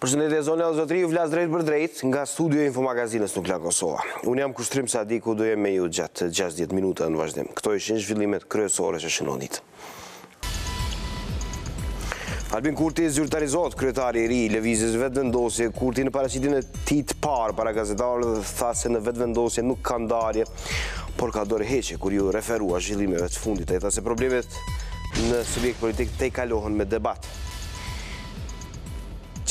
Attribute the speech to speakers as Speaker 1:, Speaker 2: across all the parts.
Speaker 1: Përshëndetje zonë e Zotriu, vlas drejt për drejt nga studio e Infomagazinës Nuklear Kosova. Unë jam Kushtrim Sadiku, do jem me ju gjatë 60 minuta në vazhdim. Këto ishin zhvillimet kryesore që shënonit. Albin Kurti zyrtarizohet, kryetari i ri i lëvizjes vetëvendosje. Kurti në paraqitjen e tij të parë para gazetarëve tha se në vetëvendosje nuk ka ndarje, por ka dorëheqje kur ju referua zhvillimeve të fundit. Ai tha se problemet në subjekt politik tejkalohen me debat.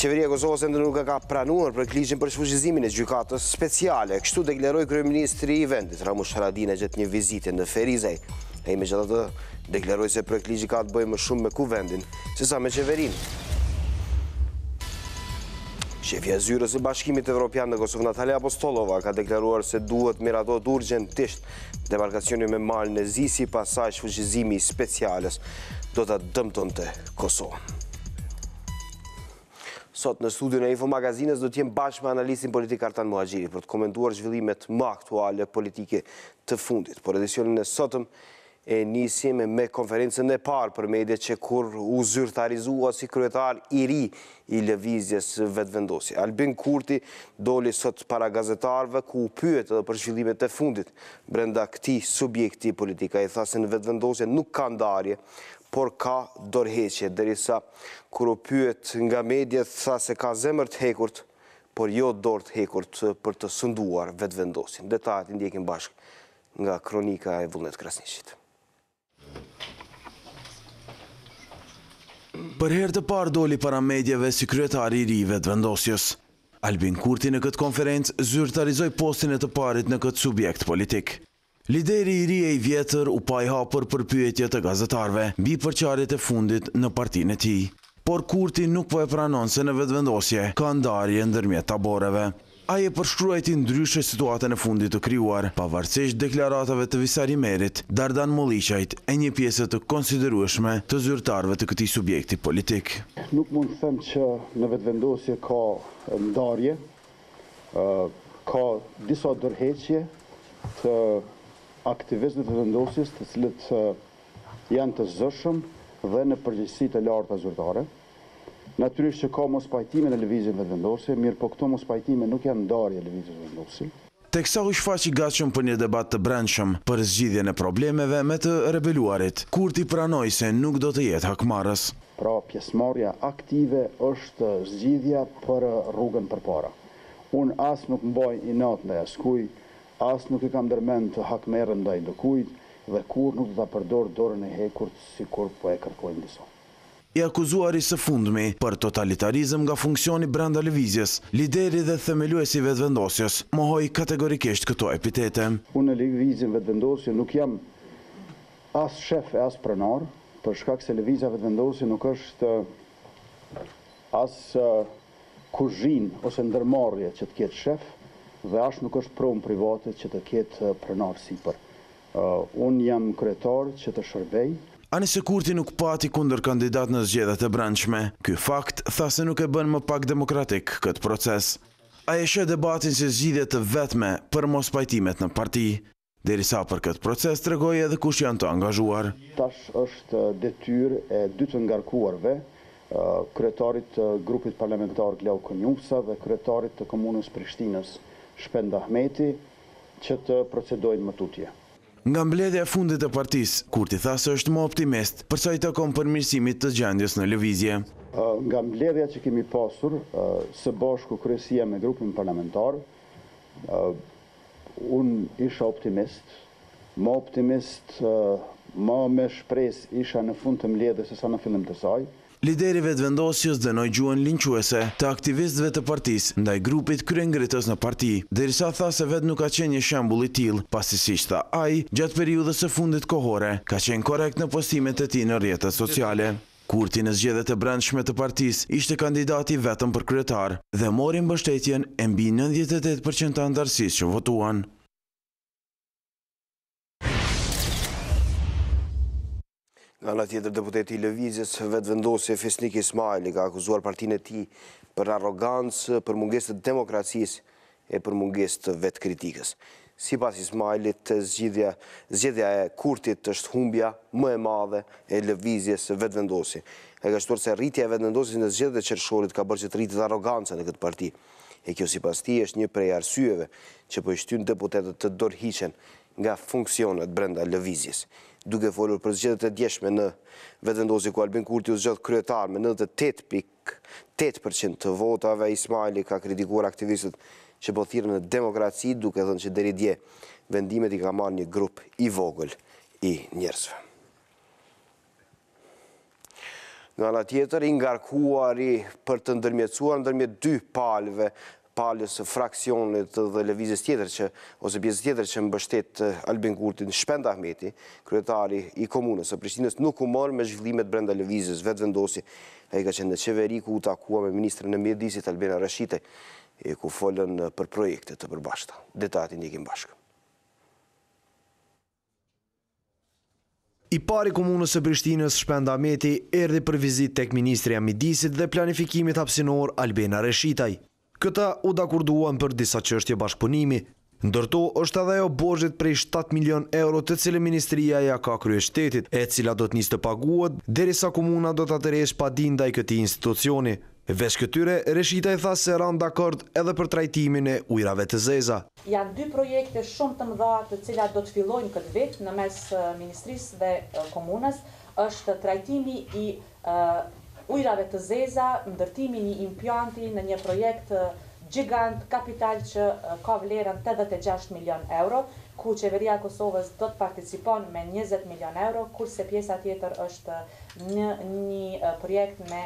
Speaker 1: Qeveria e Kosovës ende nuk ka pranuar për ligjin për shfuqizimin e gjykatës speciale. Kështu deklaroi kryeministri i vendit Ramush Haradinaj gjatë një vizite në Ferizaj. Ai megjithatë deklaroi se projekt ligji ka të bëjë më shumë me kuvendin sesa me qeverinë. Shefja e zyrës së Bashkimit Evropian në Kosovë, Natalia Apostolova, ka deklaruar se duhet miratohet urgjentisht debarkacioni me malën e Zisi, pasaj shfuqizimi i speciales do ta dëmtonte Kosovën. Sot në studion e Infomagazinës do t'jem bashkë me analistin politik Artan Muhaxhiri për të komentuar zhvillimet më aktuale politike të fundit. Por edicionin e sotëm e nisim me konferencën e parë për mediat që kur u zyrtarizua si kryetar i ri i lëvizjes vetëvendosje. Albin Kurti doli sot para gazetarëve ku u pyet edhe për zhvillimet e fundit brenda këtij subjekti politik. Ai tha se në vetëvendosje nuk ka ndarje, por ka dorëheqje, derisa kur u pyet nga mediat tha se ka zemër të hekurt, por jo dorë të hekurt për të sunduar vetëvendosjen. Detajet i ndjekim bashkë nga kronika e Vullnet Krasniqit.
Speaker 2: Për herë të parë doli para medjave si kryetari i ri i vetëvendosjes. Albin Kurti në këtë konferencë zyrtarizoi postin e të parit në këtë subjekt politik. Lideri i ri e i vjetër u pa i hapur për pyetje të gazetarëve mbi përçarjet e fundit në partinë e tij. Por Kurti nuk po e pranon se në vetëvendosje ka ndarje ndërmjet taboreve. Ai e përshkruajti ndryshe situatën e fundit të krijuar, pavarësisht deklaratave të Visari Merit, Dardan Molliqajt e një pjesë të konsiderueshme të zyrtarëve të këtij subjekti politik.
Speaker 3: Nuk mund të them që në vetëvendosje ka ndarje, ka disa dorëheqje të aktivistëve të vendosjes, të cilët janë të zëshëm dhe në përgjegjësi të larta zyrtare. Natyrisht që ka mos pajtime në lëvizjen vetëvendosje, mirë po këto mos pajtime nuk janë ndarje e lëvizjes vetëvendosje.
Speaker 2: Teksa u shfaqi gatshëm për një debat të brendshëm për zgjidhjen e problemeve me të rebeluarit, Kurti pranoi se nuk do të jetë hakmarrës.
Speaker 3: Pra pjesëmarrja aktive është zgjidhja për rrugën përpara. Unë as nuk mbaj inat ndaj askujt, as nuk i kam ndërmend të hakmerrën ndaj dokujt dhe kur nuk do ta përdor dorën e hekurt sikur po e kërkojnë disa.
Speaker 2: I akuzuari së fundmi për totalitarizëm nga funksioni brenda lëvizjes, lideri dhe themeluesi i vetëvendosjes mohoi kategorikisht këto epitete.
Speaker 3: Unë në lëvizjen vetëvendosje nuk jam as shef e as pronar, për shkak se lëvizja vetëvendosje nuk është as kuzhinë ose ndërmarrje që të ketë shef, dhe as nuk është pronë private që të ketë pronar sipër. Unë jam kryetar që të shërbej.
Speaker 2: Anise Kurti nuk pati kundër kandidat në zgjedhjet e brendshme. Ky fakt tha se nuk e bën më pak demokratik këtë proces. Ai e sheh debatin si zgjidhje të vetme për mos pajtimet në parti, derisa për këtë proces tregoi edhe kush janë të angazhuar.
Speaker 3: Tash është detyrë e dy të ngarkuarve, kryetarit të grupit parlamentar Glau Konjupsa dhe kryetarit të komunës Prishtinës Shpend Ahmeti, që të procedojnë më tutje.
Speaker 2: Nga mbledhja e fundit e partisë, Kurti tha se është më optimist për sa i takon përmirësimit të gjendjes në lëvizje.
Speaker 3: Nga mbledhja që kemi pasur së bashku kryesia me grupin parlamentar, unë isha optimist, më me shpresë isha në fund të mbledhjes sesa në fillim të saj.
Speaker 2: Lideri vetëvendosjes dënoi gjuhën linquese të aktivistëve të partisë ndaj grupit kryengritës në parti, derisa tha se vetë nuk ka qenë një shembull i tillë, pasi siç tha ai, gjatë periudhës së fundit kohore, ka qenë korrekt në postimet e tij në rrjetet sociale. Kurti në zgjedhjet e brendshme të partisë ishte kandidati vetëm për kryetar dhe mori mbështetjen e mbi 98% të anëtarësisë që votuan.
Speaker 1: Nga ana tjetër, deputeti i lëvizjes vetëvendosje Fesnik Ismaili ka akuzuar partinë e tij për arrogancë, për mungesë të demokracisë e për mungesë të vetkritikës. Sipas Ismailit, zgjedhja e Kurtit është humbja më e madhe e lëvizjes së vetëvendosjes. Ai ka shtuar se rritja e vetëvendosjes në zgjedhjet e qershorit ka bërë që të rritet arroganca në këtë parti. E kjo sipas tij është një prej arsyeve që po i shtyn deputetët të dorëhiqen nga funksionet brenda lëvizjes. Duke folur për zgjedhjet e djeshme në vetëvendosje ku Albin Kurti u zgjodh kryetar me 98.8% të votave, Ismaili ka kritikuar aktivistët që po thirrën në demokraci, duke thënë që deri dje vendimet i ka marrë një grup i vogël i njerëzve. Nga ana tjetër, i ngarkuari për të ndërmjetësuar ndërmjet dy palës fraksionit dhe lëvizjes tjetër ose pjesës tjetër që mbështet Albin Kurtin, Shpend Ahmeti, kryetari i komunës së Prishtinës, nuk u mor me zhvillimet brenda lëvizjes vetëvendosje. Ai ka qenë në qeveri ku u takua me ministrin e mjedisit Albina Rashitej, ku folën për projekte të përbashkëta. Detajat i ndjekim bashkë.
Speaker 4: I pari komunës së Prishtinës, Shpend Ahmeti, erdhi për vizitë tek ministri i mjedisit dhe planifikimit hapësinor Albina Rashitej. Këta u dakorduan për disa çështje bashkëpunimi. Ndërto është edhe ajo borxhet prej 7 milion euro të cilën ministria ja ka kryer shtetit, e cila do të nisë të paguhet derisa komuna do të atërhesh padin ndaj këtij institucioni. Veç këtyre, Rashitej tha se ranë dakord edhe për trajtimin e ujrave të zeza.
Speaker 5: Janë dy projekte shumë të mëdha të cilat do të fillojnë këtë vit në mes ministrisë dhe komunës. Është trajtimi i ujrave të zeza, ndërtimi një impjanti në një projekt gjigant kapital që ka vlerën 86 milion euro, ku qeveria e Kosovës do të participon me 20 milion euro, kurse pjesa tjetër është një projekt me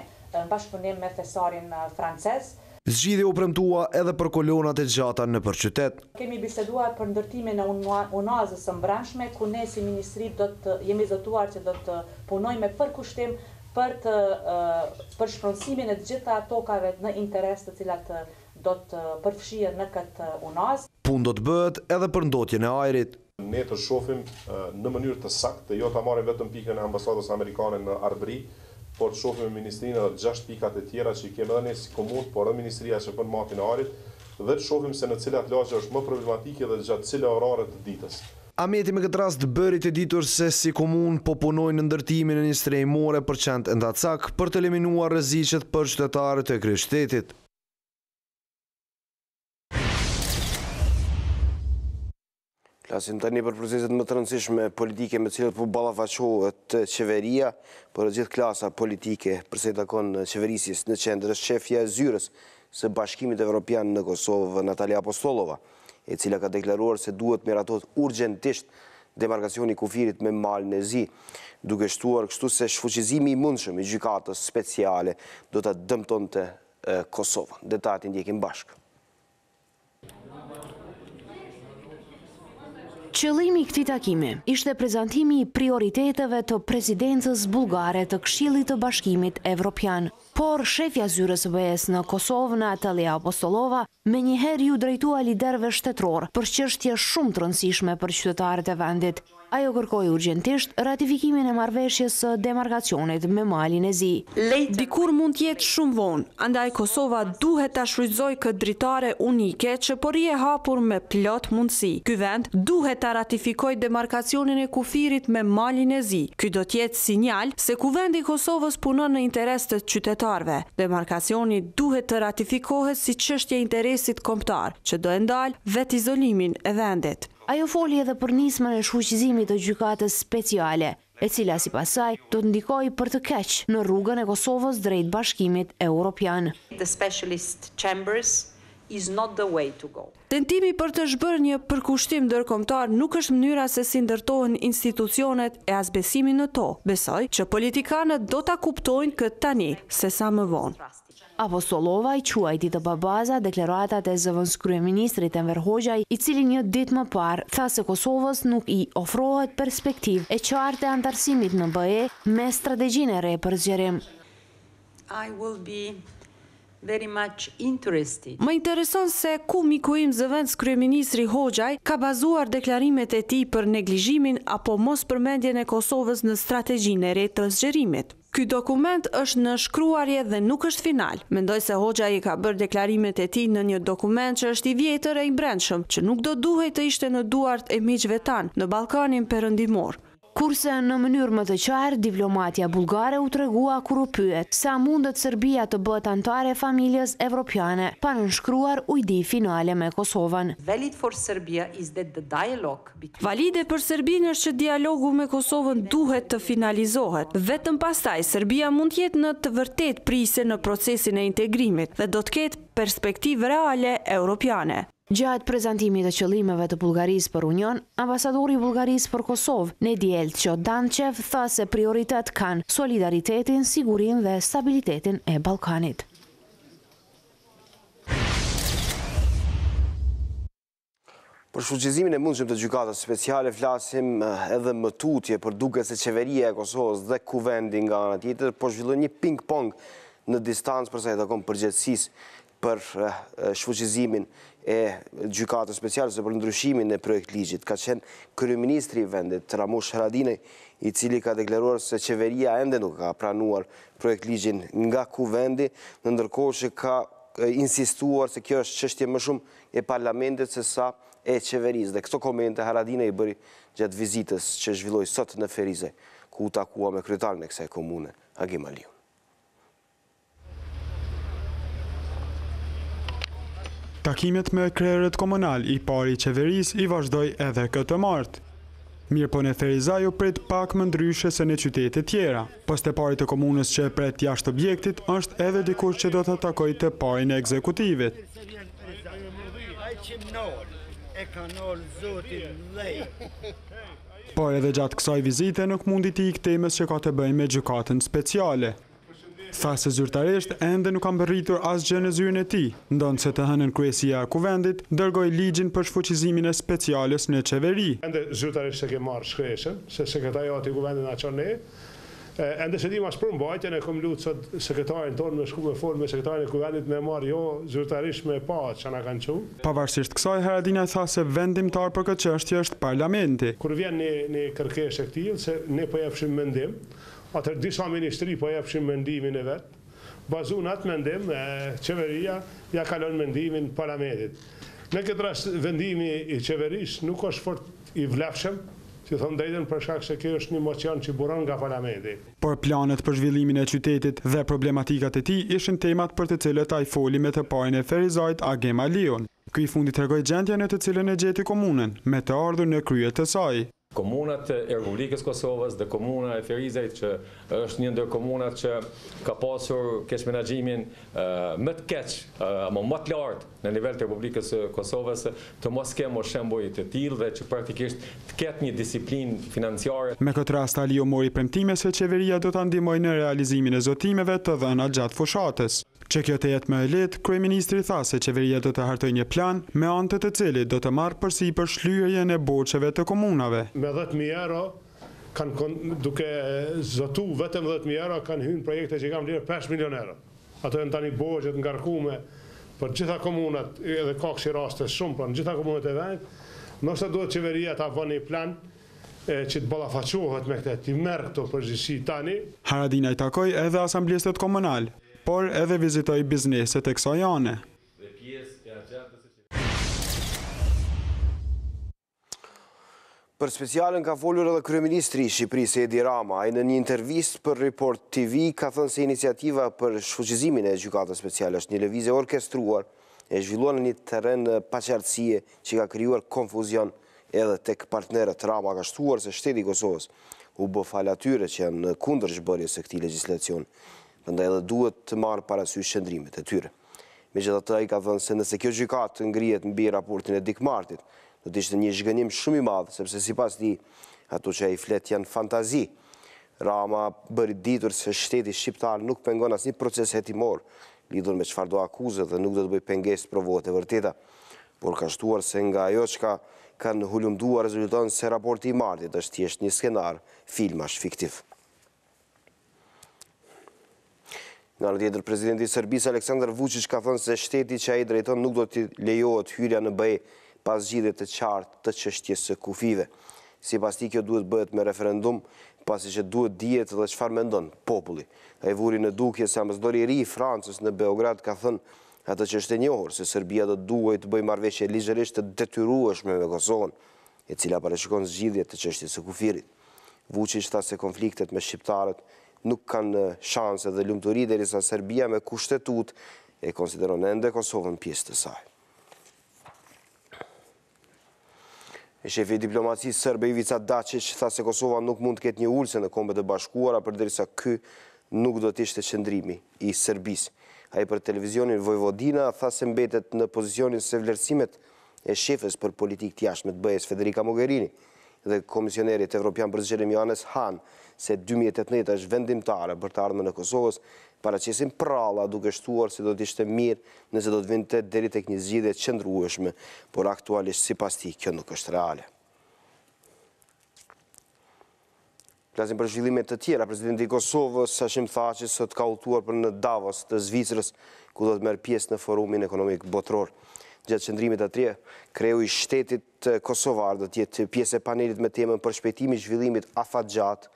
Speaker 5: bashkëpunim me thesarin francez.
Speaker 4: Zgjidhja u premtua edhe për kolonat e gjata nëpër qytet.
Speaker 5: Kemi biseduar për ndërtimin e unazës së mbrëmshme, ku ne si ministri jemi zëtuar që do të punojmë për kushtim për shpronësimin e të gjitha tokave në interes të cilat do të përfshihen në këtë unazë.
Speaker 4: Punë do të bëhet edhe për ndotjen e ajrit.
Speaker 6: Ne të shohim në mënyrë të saktë, jo ta marrim vetëm pikën e ambasadës amerikane në Arbëri, por të shohim ministrinë dhe 6 pikat e tjera që i kemi edhe ne si komunë, por edhe ministria që bën matin e ajrit, dhe të shohim se në cilat lagje është më problematike dhe gjatë cile orare të ditës.
Speaker 4: Ahmeti me këtë rast bëri të ditur se si komunë po punojnë në ndërtimin e një strehimore për qend Ndacak për të eliminuar rreziqet për qytetarët e kryeqytetit.
Speaker 1: Flasim tani për proceset më të rëndësishme politike me cilët po ballafaqohet qeveria, por gjithë klasa politike përse i takon qeverisjes në qendër është shefja e zyrës së Bashkimit Evropian në Kosovë, Natalia Apostolova, e cila ka deklaruar se duhet miratohet urgjentisht demarkacioni i kufirit me malën e zi, duke shtuar kështu se shfuqizimi i mundshëm i gjykatës speciale do ta dëmtonte Kosovën. Detajat i ndjekim bashkë.
Speaker 7: Qëllimi i këtij takimi ishte prezantimi i prioriteteve të presidencës bullgare të Këshillit të Bashkimit Evropian. Por shefja zyrës së BE-s në Kosovë, Natalia Apostolova, menjëherë ju drejtua liderëve shtetëror për çështje shumë të rëndësishme për qytetarët e vendit. Ajo kërkoi urgjentisht ratifikimin e marrëveshjes së demarkacionit me malin e zi.
Speaker 8: Dikur mund të jetë shumë vonë, andaj Kosova duhet ta shfrytëzojë këtë dritare unike që po rri e hapur me plot mundësi. Ky vend duhet ta ratifikojë demarkacionin e kufirit me malin e zi. Ky do të jetë sinjal se kuvendi i Kosovës punon në interes të qytetarëve. Demarkacioni duhet të ratifikohet si çështje interesit kombëtar, që do e ndalë vetë izolimin e vendit.
Speaker 7: Ajo foli edhe për nismën e shfuqizimit të gjykatës speciale, e cila sipas saj do të ndikojë për të keq në rrugën e Kosovës drejt Bashkimit Evropian.
Speaker 8: Tentimi për të zhbërë një përkushtim ndërkombëtar nuk është mënyra se si ndërtohen institucionet e as besimi në to. Besoj që politikanët do ta kuptojnë këtë tani, se sa më vonë.
Speaker 7: Apostolova i quajti të pabaza deklaratat e zëvendës kryeministrit Enver Hoxhaj, i cili një ditë më parë tha se Kosovës nuk i ofrohet perspektivë e qartë e antarësimit në BE me strategjinë e re për zgjerim.
Speaker 8: Më intereson se ku miku im zëvendës kryeministri Hoxhaj ka bazuar deklarimet e tij për neglizhimin apo mos përmendjen e Kosovës në strategjinë e re të zgjerimit. Ky dokument është në shkruarje dhe nuk është final. Mendoj se Hoxha i ka bërë deklarimet e tij në një dokument që është i vjetër e i brendshëm, që nuk do duhej të ishte në duart e miqve tanë në Ballkanin Perëndimor.
Speaker 7: Kurse në mënyrë më të qartë, diplomatia bullgare u tregua kur u pyet sa mundet Serbia të bëhet anëtare e familjes evropiane pa nënshkruar ujdi finale me Kosovën.
Speaker 8: Valide për Serbinë është që dialogu me Kosovën duhet të finalizohet. Vetëm pastaj Serbia mund të jetë në të vërtetë prise në procesin e integrimit dhe do të ketë perspektivë reale europiane.
Speaker 7: Gjatë prezantimit të qëllimeve të Bullgarisë për Union, ambasadori i Bullgarisë për Kosovë, Nedjelço Dançev, tha se prioritet kanë solidaritetin, sigurinë dhe stabilitetin e Ballkanit.
Speaker 1: Për shfuqizimin e mundshëm të gjykatës speciale flasim edhe më tutje, për duket se qeveria e Kosovës dhe kuvendi nga ana tjetër po zhvillojnë një ping-pong në distancë për sa i takon përgjegjësisë për shfuqizimin e gjykatës speciale ose për ndryshimin e projekt ligjit. Ka qenë kryeministri i vendit, Ramush Haradinaj, i cili ka deklaruar se qeveria ende nuk ka pranuar projekt ligjin nga kuvendi, ndërkohë që ka insistuar se kjo është çështje më shumë e parlamentit se sa e qeverisë. Dhe këto komente Haradinaj i bëri gjatë vizitës që zhvilloi sot në Ferizaj, ku u takua me kryetarin e kësaj komune, Agim Aliu.
Speaker 9: Takimet me krerët komunal i pari qeverisë i vazhdoi edhe këtë martë. Mirë po në Ferizaj u prit pak më ndryshe se në qytetet tjera. Posteparit të komunës që e pret jashtë objektit është edhe dikush që do të takoj të parin e ekzekutivit. Por edhe gjatë kësaj vizite nuk mundi t'i ikë temës që ka të bëjnë me gjykatën speciale. Tha se zyrtarisht ende nuk kam bërritur asgjë në zyrën e tij, ndonë se të hënën kryesia e kuvendit dërgoi ligjin për shfuqizimin e speciales në qeveri.
Speaker 6: Ende zyrtarisht se ke marrë shkreshen, se sekretariati i kuvendit na çon ne. Ende se dim as për mbajtjen e kom lutë sot sekretarin tonë me shku me fol me sekretarin e kuvendit me marrë jo zyrtarisht me pa që na kanë çu.
Speaker 9: Pavarësisht kësaj, Haradinaj tha se vendimtar për këtë çështje është parlamenti.
Speaker 6: Kur vjen një kërkesë e tillë se ne po japshim mendim, atër disa ministri po japshin mendimin e vetë, bazun atë mendim, qeveria ja kalon mendimin parlamentit. Në këtë rast, vendimi i qeverisë nuk është fort i vlefshëm, që thonë drejtën për shkak se kjo është një mocion që buron nga parlamenti.
Speaker 9: Por planet për zhvillimin e qytetit dhe problematikat e tij ishin temat për të cilët ai foli me të parin e Ferizajt Agim Aliun. Ky i fundit tregoi gjendjen në të cilën e gjeti komunën, me të ardhur në krye të saj.
Speaker 10: Komunat e Republikës Kosovës dhe komuna e Ferizajt që është një ndër komunat që ka pasur keq menaxhimin më të keq, apo më të lartë në nivel të Republikës Kosovës, të mos kemë shembuj të tillë dhe që praktikisht të ketë një disiplinë financiare.
Speaker 9: Me këtë rast Aliu mori premtime se qeveria do ta ndihmojë në realizimin e zotimeve të dhëna gjatë fushatës. Që kjo të jetë më e lehtë, kryeministri tha se qeveria do të hartojë një plan me anë të cilit do të marrë përsipër shlyerjen e borxheve të komunave.
Speaker 6: Me 10.000 euro kanë duke zotu vetëm 10.000 euro kanë hyrë projekte që kanë vlerë 5 milion euro. Ato janë tani borxhet ngarkuar për gjitha komunat, edhe ka kësi raste shumë për në gjitha komunat e vendit. Ndoshta duhet qeveria ta vënë një plan që të ballafaqohet me këtë, të merr këto përgjegjësi tani.
Speaker 9: Haradinaj takoi edhe asambleset komunal, por edhe vizitoi bizneset e kësaj ane.
Speaker 1: Për specialën ka folur edhe kryeministri i Shqipërisë Edi Rama. Ai në një intervistë për Report TV ka thënë se iniciativa për shfuqizimin e gjykatës speciale është një lëvizje orkestruar e zhvilluar në një terren paqartësie që ka krijuar konfuzion edhe tek partnerët. Rama ka shtuar se shteti i Kosovës u bë fal atyre që janë kundër zhbërjes së këtij legjislacioni, prandaj edhe duhet të marrë parasysh qëndrimet e tyre. Megjithatë, ai ka thënë se nëse kjo gjykatë ngrihet mbi raportin e Dikmartit, do të ishte një zhgënjim shumë i madh, sepse sipas tij ato që ai flet janë fantazi. Rama bëri ditur se shteti shqiptar nuk pengon asnjë proces hetimor lidhur me çfarëdo akuze dhe nuk do të bëj pengesë provohet e vërteta, por ka shtuar se nga ajo çka kanë hulumduar rezulton se raporti i martit është thjesht një skenar filmash fiktiv. Nga në tjetër, presidenti i Serbisë Aleksandar Vučić ka thënë se shteti që ai drejton nuk do të lejohet hyrja në BE pas zgjidhjeve të qartë të çështjes së kufive. Sipas tij kjo duhet bëhet me referendum pasi që duhet dihet dhe çfarë mendon populli. Ai vuri në dukje se ambasadori i ri i Francës në Beograd ka thënë atë që është e njohur se Serbia do duhet të bëjë marrëveshje ligjërisht të detyrueshme me Kosovën, e cila parashikon zgjidhje të çështjes së kufirit. Vučić tha se konfliktet me shqiptarët nuk kanë shanse dhe lumturi derisa Serbia me kushtetut e konsideron ende Kosovën pjesë të saj. Shefi i diplomacisë serbe Ivica Dačić tha se Kosova nuk mund të ketë një ulse në Kombet e Bashkuara përderisa ky nuk do të ishte qëndrimi i Serbisë. Ai për televizionin Vojvodina tha se mbetet në pozicionin se vlerësimet e shefes për politikë të jashtme të BE-s Federica Mogherini dhe komisionerit evropian për zgjedhjen Johannes Hahn se 2018 është vendimtare për të ardhmen e Kosovës, paraqesin pralla duke shtuar se do të ishte mirë nëse do të vinte deri tek një zgjidhje të qëndrueshme, por aktualisht sipas tij kjo nuk është reale. Flasim për zhvillime të tjera. Presidenti i Kosovës, Hashim Thaçi, sot ka udhëtuar për në Davos të Zvicrës, ku do të merr pjesë në forumin ekonomik botror. Gjatë qëndrimit atje, kreu i shtetit kosovar do të jetë pjesë e panelit me temën përshpejtimi i zhvillimit afatgjat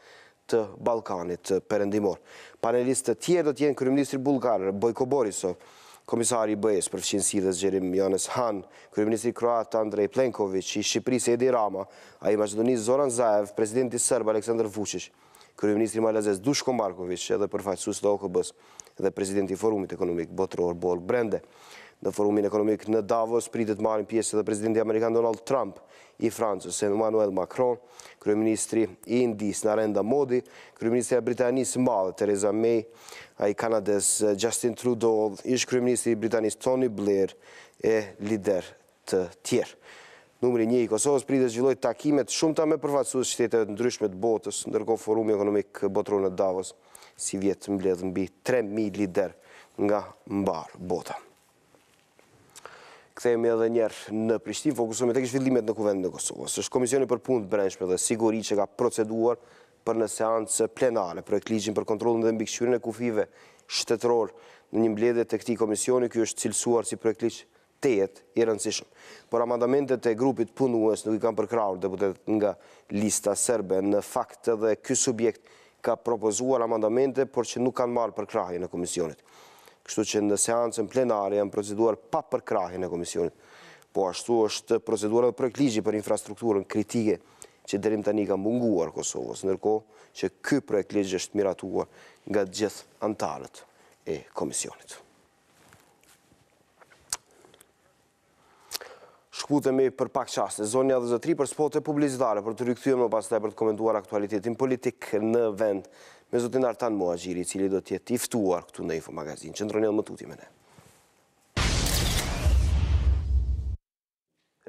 Speaker 1: të Ballkanit perëndimor. Panelistë të tjerë do të jenë kryeministri bullgar Bojko Borisov, komisari i BE-s për fqinësi dhe zgjerim Johannes Hahn, kryeministri kroat Andrej Plenković, i Shqipërisë Edi Rama, ai i Maqedonisë Zoran Zaev, presidenti serb Aleksandar Vučić, kryeministri malezes Duško Marković, edhe përfaqësues të OKB-s dhe presidenti i Forumit Ekonomik Botror Borg Brende. Në forumin ekonomik në Davos pritet marrin pjesë edhe presidenti amerikan Donald Trump, i Francës Emmanuel Macron, kryeministri i Indisë Narendra Modi, kryeministri i Britanisë së Madhe Theresa May, ai kanades Justin Trudeau, ish kryeministri i Britanisë Tony Blair e lider të tjerë. Numri 1 i Kosovës pritet zhvilloj takime të shumta me përfaqësues shteteve të ndryshme të botës, ndërkohë forumi ekonomik botror në Davos si vjet mbledh mbi 3000 lider nga mbar bota. Kthehemi edhe njerë në Prishtinë, fokusohemi tek zhvillimet në kuvendin e Kosovës. Është Komisioni për Punë të Brendshme dhe Siguri që ka proceduar për në seancë plenare projekt ligjin për kontrollin dhe mbikëqyrjen e kufive shtetëror. Në një mbledhje të këtij komisioni, ky është cilësuar si projekt ligj tejet i rëndësishëm. Por amandamentet e grupit punues nuk i kanë përkrahur deputetët nga lista serbe. Në fakt edhe ky subjekt ka propozuar amandamente, por që nuk kanë marrë përkrahje në komisionit. Kështu që në seancën plenare janë proceduar pa përkrahjen e komisionit. Po ashtu është procedura dhe projekt ligji për infrastrukturën kritike që deri tani ka munguar Kosovës, ndërkohë që ky projekt ligj është miratuar nga të gjithë anëtarët e komisionit. Shkputemi për pak çaste. Zonja dhe zotëri për spote publicitare për të rikthyer më pastaj për të komentuar aktualitetin politik në vend me zotin Artan Muhaxhiri, i cili do të jetë i ftuar këtu në Info Magazin. Qëndroni më tutje me ne.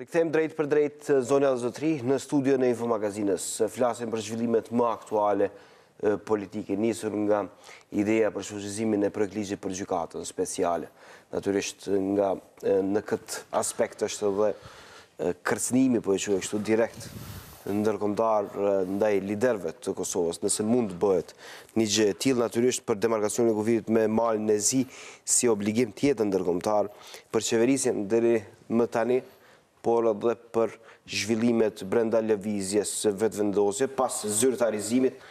Speaker 1: Rikthehem drejt për drejt zonja dhe zotëri në studion e Info Magazinës. Flasim për zhvillimet më aktuale politike, nisur nga ideja për shfrytëzimin e projekt ligjit për gjykatën speciale. Natyrisht nga në këtë aspekt është edhe kërcënimi, po e quaj kështu direkt ndërkombëtar ndaj liderëve të Kosovës, nëse mund të bëhet një gjë e tillë, natyrisht për demarkacionin e kufirit me malin e zi si obligim tjetër ndërkombëtar për qeverisjen deri më tani, por edhe për zhvillimet brenda lëvizjes vetëvendosje pas zyrtarizimit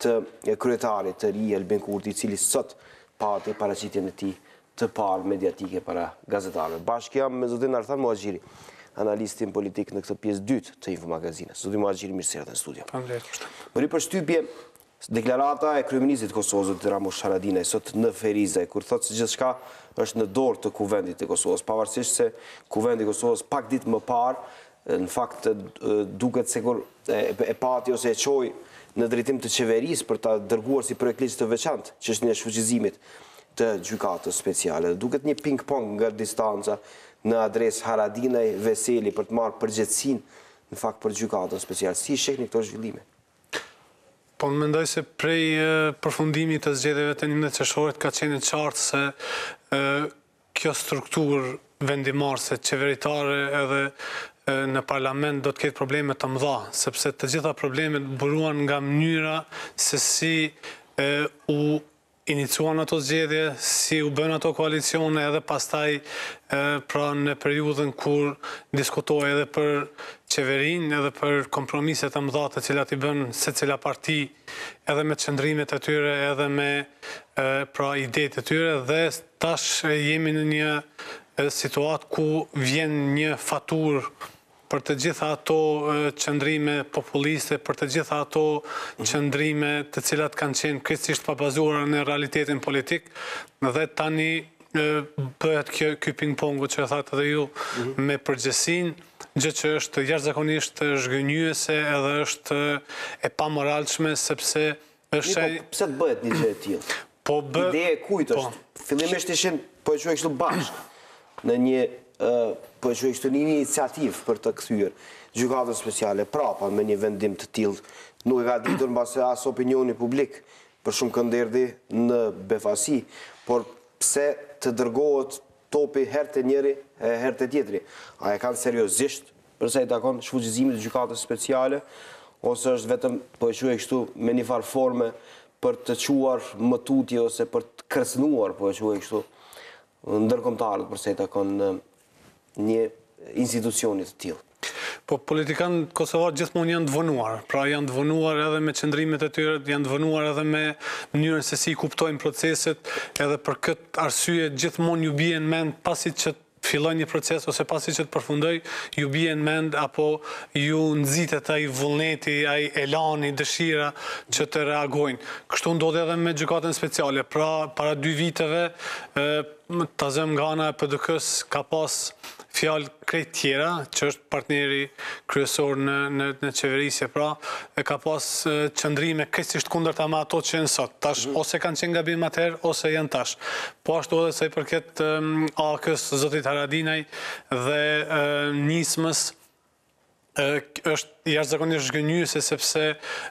Speaker 1: të kryetarit të ri Albin Kurti, i cili sot pati paraqitjen e tij të parë mediatike para gazetarëve. Bashkë jam me zotin Artan Muhaxhiri, analistin politik në këtë pjesë dytë të Info Magazinës. Zotin Muhaxhiri, mirë se erdhët në studio. Më ri përshtypje deklarata e kryeministit të Kosovës, zotit Ramush Haradinaj, sot në Ferizaj, kur thotë se gjithçka është në dorë të kuvendit të Kosovës, pavarësisht se kuvendi i Kosovës pak ditë më parë, në fakt duket sikur e pati ose e çoi në drejtim të qeverisë për ta dërguar si projekt ligj të veçantë çështjen e shfuqizimit të gjykatës speciale. Duket një ping-pong nga distanca në adresë Haradinaj Veseli për të marrë përgjegjësinë në fakt për gjykatën speciale. Si shihni këto zhvillime?
Speaker 11: Po më mendoj se prej përfundimit të zgjedhjeve të 11 qershorit ka qenë qartë se kjo strukturë vendimarrëse qeveritare edhe në parlament do të ketë probleme të mëdha, sepse të gjitha problemet buruan nga mënyra se si u iniciuan ato zgjedhje, si u bën ato koalicione edhe pastaj pra në periudhën kur diskutoj edhe për qeverinë edhe për kompromiset të mëdha të cilat i bën secila parti edhe me qëndrimet e tyre edhe me pra idetë e tyre dhe tash jemi në një situatë ku vjen një faturë për të gjitha ato qëndrime populiste, për të gjitha ato qëndrime të cilat kanë qenë krejtësisht pa bazuar në realitetin politik, dhe tani bëhet kjo ping-pongu që e thatë edhe ju me përgjësin, gjë që është jashtëzakonisht zhgënjyese edhe është e pamoralshme sepse është...
Speaker 1: Pse të bëhet një gjë e tillë? Ideja e kujt është? Fillimisht ishin, po e quaj kështu bashkë, në një po e quaj kështu një iniciativë për të kthyer gjykatën speciale prapa me një vendim të tillë. Nuk e ka ditur mbase as opinioni publik, për shumë kënd erdhi në befasi, por pse të dërgohet topi herë të njëri e herë të tjetri? A e kanë seriozisht përsa i takon shfuqizimit të gjykatës speciale, ose është vetëm, po e quaj kështu, me një farë forme për të quar mëtutje ose për të kërcënuar, po e quaj kështu, ndërkombëtarët përsa i takon një institucionit të tillë?
Speaker 11: Po politikanë kosovar gjithmonë janë të vënuar, pra janë të vënuar edhe me qëndrimet e tyre, janë të vënuar edhe me mënyrën se si kuptojnë proceset, edhe për këtë arsye gjithmonë ju bien mend pasi që filloj një proces ose pasi që të përfundoj, ju bien mend apo ju nxitet ai vullneti, ai elani, dëshira që të reagojnë. Kështu ndodhi edhe me gjykatën speciale. Pra para 2 viteve Tazem nga ana e PDK-s ka pas fjalë krejt tjera, që është partneri kryesor në qeverisje, pra, e ka pas qëndrime krejtësisht kundërta me ato që janë sot. Tash, ose kanë qenë gabim atëherë, ose janë tash. Po ashtu edhe sa i përket AK-s zotit Haradinaj dhe nismës, është jashtëzakonisht zhgënjyese sepse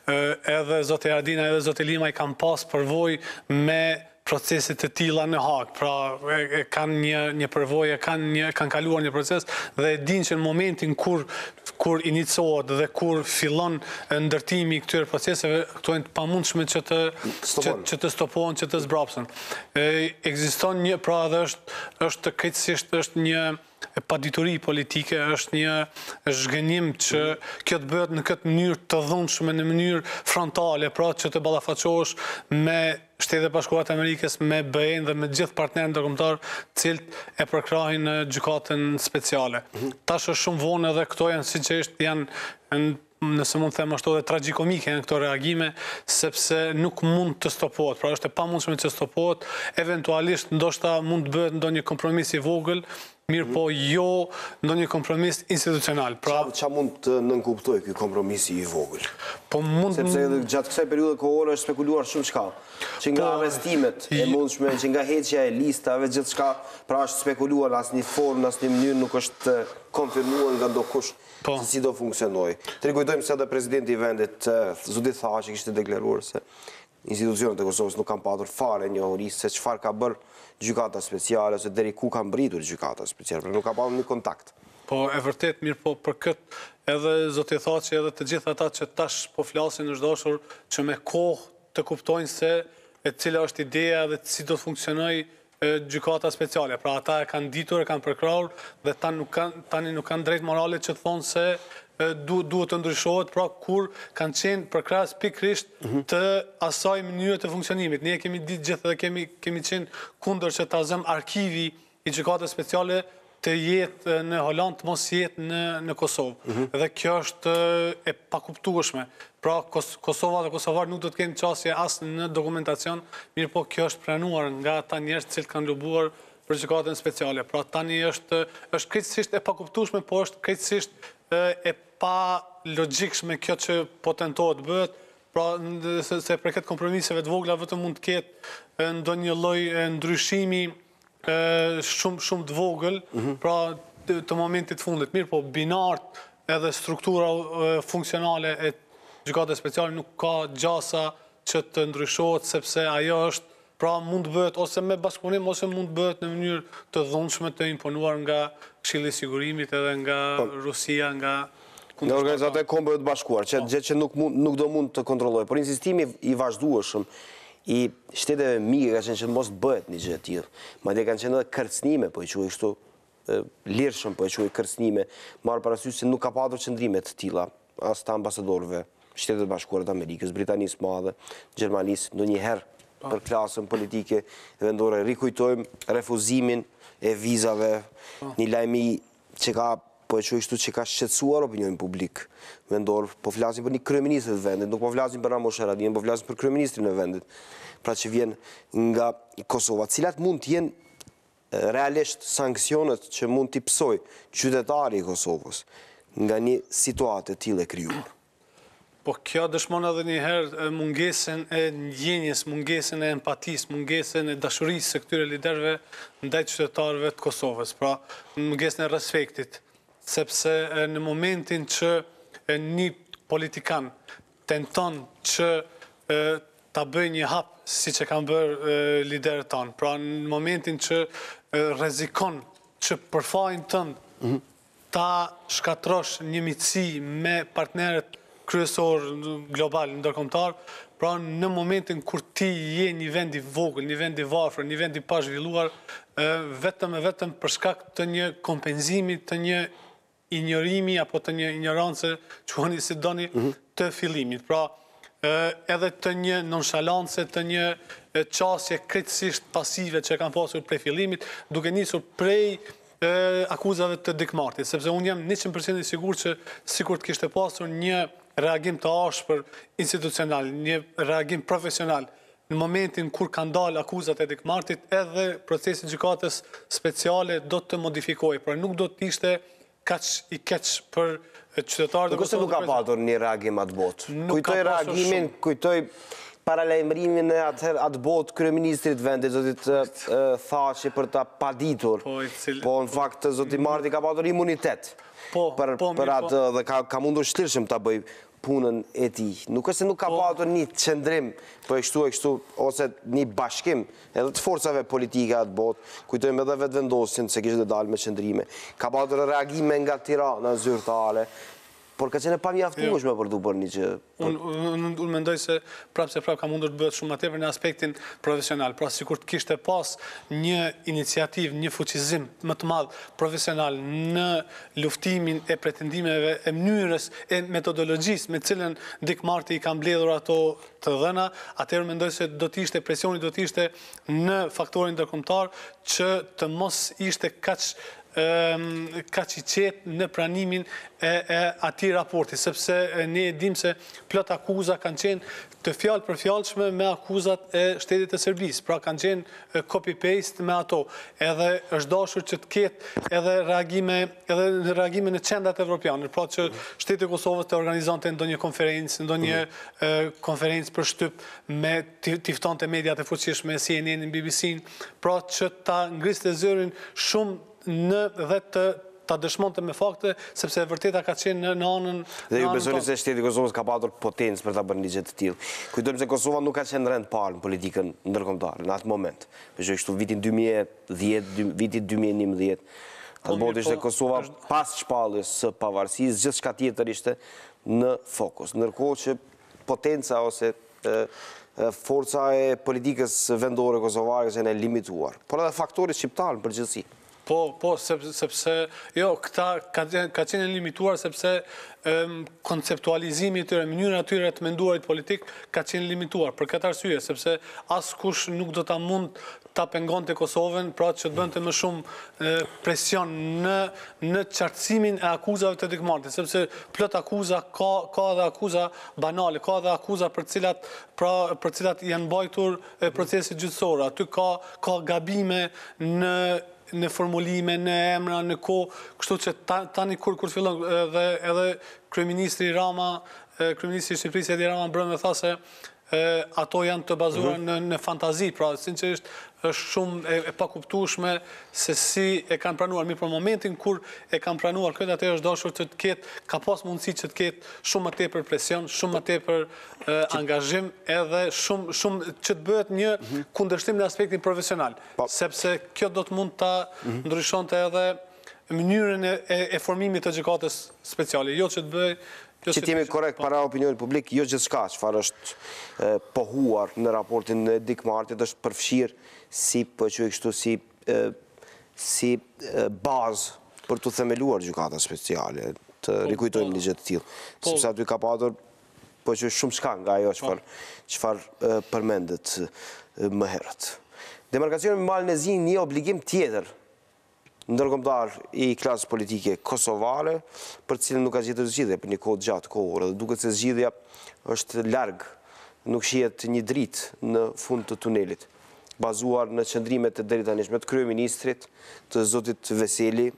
Speaker 11: edhe zoti Haradinaj edhe zoti Limaj kanë pas përvojë me procesit të tilla në Hag, pra kanë një përvojë, kanë kaluar një proces dhe e dinë që në momentin kur inicohet dhe kur fillon ndërtimi i këtyre proceseve, këto janë të pamundshme që të stopohen, që të zbrapsen. Ekziston një, pra edhe është krejtësisht është një padituri politike, është një zhgënim që kjo të bëhet në këtë mënyrë të dhunshme, në mënyrë frontale, pra që të ballafaqohesh me Shtetet e Bashkuara të Amerikës, me BE-n dhe me gjithë partnerët ndërkombëtar, cilët e përkrahin në gjykatën speciale. Tash është shumë vonë edhe këto janë sinqerisht janë nëse mund të them ashtu edhe tragjikomike janë këto reagime, sepse nuk mund të stopohet, pra është e pamundshme që stopohet, eventualisht ndoshta mund të bëhet ndonjë kompromis i vogël, mirë po jo ndonjë kompromis institucional.
Speaker 1: Qa mund të nënkuptoj ky kompromis i vogël? Sepse gjatë kësaj periudhe kohore është spekuluar shumë çka, që nga arrestimet e mundshme, që nga heqja e listave, gjithçka, pra është spekuluar asnjë formë, asnjë mënyrë nuk është konfirmuar nga ndokush se si do funksionoj. Të rikujtojmë se edhe presidenti i vendit zoti tha që kishte deklaruar se institucionet e Kosovës nuk kanë patur fare njohuri se çfarë ka bërë gjykata speciale ose deri ku ka mbritur gjykata speciale, por nuk ka pasur një kontakt.
Speaker 11: Po e vërtet mirë, po për këtë edhe zoti tha që edhe të gjithë ata që tash po flasin është dashur që me kohë të kuptojnë se e cila është ideja dhe si do të funksionojë gjykata speciale. Pra ata e kanë ditur, e kanë përkrahur dhe tani nuk kanë drejt morale që të thonë se duhet të ndryshohet, pra kur kanë qenë përkrahas pikërisht të asaj mënyre të funksionimit. Ne kemi ditë gjithë dhe kemi qenë kundër që ta zëm arkivi i gjykatës speciale të jetë në Holland, të mos jetë në Kosovë. Dhe kjo është e pakuptueshme. Pra Kosova dhe Kosovar nuk do të kenë qasje asë në dokumentacion, mirë po kjo është pranuar nga ata njerëz që kanë lobuar për gjykatën speciale. Pra tani është krejtësisht e pakuptueshme, po është krejtësisht e pa logjikshme kjo që po tentohet bëhet, pra se për këtë kompromiseve të vogla vetëm mund të ketë ndonjë lloj ndryshimi shumë të vogël, pra të momentit fundit. Mirë, po binart edhe struktura funksionale e gjykatës speciale nuk ka gjasa që të ndryshohet, sepse ajo është, pra mund të bëhet ose me bashkëpunim, ose mund të bëhet në mënyrë të dhunshme të imponuar nga Këshilli i Sigurimit edhe nga Rusia, nga
Speaker 1: organizatat e Kombeve të Bashkuara, gjë që nuk do mund të kontrollojë, por insistimi i vazhdueshëm i shteteve mike ka qenë që mos bëhet një gjë e tillë. Madje kanë qenë edhe kërcënime, po i quaj kështu, lirshëm, po i quaj kërcënime, marrë parasysh se nuk ka patur qëndrime të tilla, as të ambasadorëve, Shtetet Bashkuara të Amerikës, Britanisë Madhe, Gjermanisë, ndonjëherë për klasën politike vendore rikujtojmë refuzimin e vizave, një lajmi që ka po e quaj kështu që ka shqetësuar opinionin publik vendor, po flasim për një kryeministër të vendit, nuk po flasim për Ramos Haradinën, po flasim për kryeministrin e vendit, pra që vjen nga Kosova, cilat mund të jenë realisht sanksionet që mund t'i psoj qytetari i Kosovës nga një situatë e tillë e krijuar.
Speaker 11: Po kjo dëshmon edhe njëherë mungesën e ndjenjes, mungesën e empatisë, mungesën e dashurisë së këtyre liderëve ndaj qytetarëve të Kosovës, pra mungesën e respektit, sepse në momentin që një politikan tenton që ta bëj një hap si që kanë bërë liderët tanë, pra në momentin që rrezikon që për fajin tënd ta shkatrosh një miqësi me partnerët kryesor global ndërkombëtar, pra në momentin kur ti je një vend i vogël, një vend i varfër, një vend i pa zhvilluar, vetëm e vetëm për shkak të një kompenzimi, të një ignorimi apo të një ignorancë, quheni si doni, të fillimit. Pra, edhe të një nonshalancë, të një qasje krejtësisht pasive që kanë pasur prej fillimit, duke nisur prej akuzave të dikmartit, sepse unë jam 100% i sigur që sikur të kishte pasur një reagim të ashpër institucional, një reagim profesional, në momentin kur kanë dalë akuzat e dikmartit, edhe procesi gjykatës speciale do të modifikohej, pra nuk do të ishte kaq i keq për qytetarët e
Speaker 1: Kosovës. Nuk ka patur një reagim atë botë. Kujtoj reagimin, kujtoj paralajmërimin e atë botë kryeministrit vendit, zotit Thaçi për ta paditur. Po në fakt zoti Marti ka patur imunitet për atë dhe ka mundur shlirshëm ta bëj punën e tij. Nuk është se nuk ka patur një qëndrim po e kështu ose një bashkim edhe të forcave politike atë botë. Kujtojmë edhe vetëvendosjen se kishte dalë me qëndrime. Ka patur reagime nga Tirana zyrtare, por ka qenë pamjaftueshme për të bërë një gjë.
Speaker 11: Unë mendoj se prapë ka mundur të bëhet shumë më tepër në aspektin profesional. Pra sikur të kishte pas një iniciativë, një fuqizim më të madh profesional në luftimin e pretendimeve, e mënyrës, e metodologjisë me cilën dikmarti i ka mbledhur ato të dhëna, atëherë mendoj se do të ishte presioni, do të ishte në faktorin ndërkombëtar që të mos ishte kaq i qetë në pranimin e atij raporti, sepse ne e dim se plot akuza kanë qenë të fjalë për fjalshme me akuzat e shtetit të Serbisë, pra kanë qenë copy-paste me ato, edhe është dashur që të ketë edhe reagime në qendrat evropiane, pra që shteti i Kosovës të organizonte ndonjë konferencë për shtyp me t'i ftonte mediat e fuqishme, CNN-in, BBC-n, pra që ta ngriste zërin shumë dhe ta dëshmonte me fakte, sepse e vërteta ka qenë në anën...
Speaker 1: Dhe ju besoni se shteti i Kosovës ka patur potencë për ta bërë një gjë të tillë. Kujtojmë se Kosova nuk ka qenë rend parë në politikën ndërkombëtare në atë moment. Për kështu vitin 2010, vitin 2011, atë botë ishte Kosova pas shpalljes së pavarësisë, gjithçka tjetër ishte në fokus. Ndërkohë që potenca ose forca e politikës vendore kosovare që janë limituar, por edhe faktorit shqiptar në përgjithësi.
Speaker 11: Po, sepse, jo, këta ka qenë limituar sepse konceptualizimi të mënyra atyre të menduarit politik ka qenë limituar. Për këtë arsye, sepse askush nuk do ta mund ta pengonte Kosovën, pra që të bënte më shumë presion në qartësimin e akuzave të dikmartit, sepse plot akuza ka edhe akuza banale, ka edhe akuza për cilat janë mbajtur procesi gjyqësor. Aty ka gabime në formulime, në emra, në kohë, kështu që tani kur fillon edhe kryeministri Rama, kryeministri i Shqipërisë Edi Rama brëmë tha se ato janë të bazuar në fantazi, pra sinqerisht është shumë e pakuptueshme se si e kanë pranuar. Mirë, për momentin kur e kanë pranuar këtë, atëherë është dashur që të ketë, ka pas mundësi që të ketë shumë më tepër presion, shumë më tepër angazhim, edhe shumë që të bëhet një kundërshtim në aspektin profesional, sepse kjo do të mund ta ndryshonte edhe mënyrën e formimit të gjykatës speciale, jo që të bëj
Speaker 1: Që t'jemi korekt para opinionit publik, jo gjithçka çfarë është pohuar në raportin e Dick Martit është përfshirë si bazë për të themeluar gjykata speciale, të rikujtojmë ligje të tillë. Sepse aty ka patur shumë shka nga ajo çfarë përmendet më herët. Demarkacioni me Malin e Zi një obligim tjetër ndërkombëtar i klasës politike kosovare, për të cilën nuk ka gjetur zgjidhje për një kohë gjatë kohore, dhe duket se zgjidhja është larg, nuk shihet një dritë në fund të tunelit, bazuar në qëndrimet e deritanishme të kryeministrit, të zotit Veseli,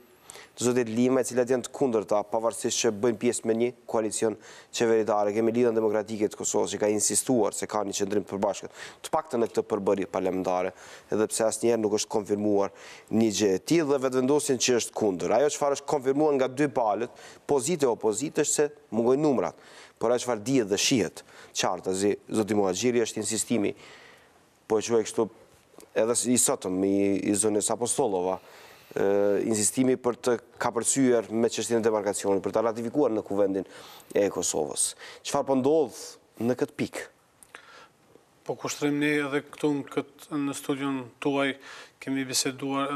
Speaker 1: të zotit Lima, e cilat janë të kundërta, pavarësisht që bëjnë pjesë me një koalicion qeveritare. Kemi Lidhjen Demokratike të Kosovës që ka insistuar se ka një qëndrim të përbashkët, të paktën në këtë përbërje parlamentare, edhe pse asnjëherë nuk është konfirmuar një gjë e tillë dhe vetëvendosjen që është kundër. Ajo çfarë është konfirmuar nga dy palët, pozitë e opozitë, është se mungojnë numrat. Por ajo çfarë dihet dhe shihet qartë, zoti Muhaxhiri, është insistimi, po e quaj kështu edhe i sotëm i zonës Apostollova, insistimi për të kapërcyer me çështjen e demarkacionit, për ta ratifikuar në Kuvendin e Kosovës. Çfarë po ndodh në këtë pikë?
Speaker 11: Po kushtrim ne edhe këtu në studion tuaj kemi biseduar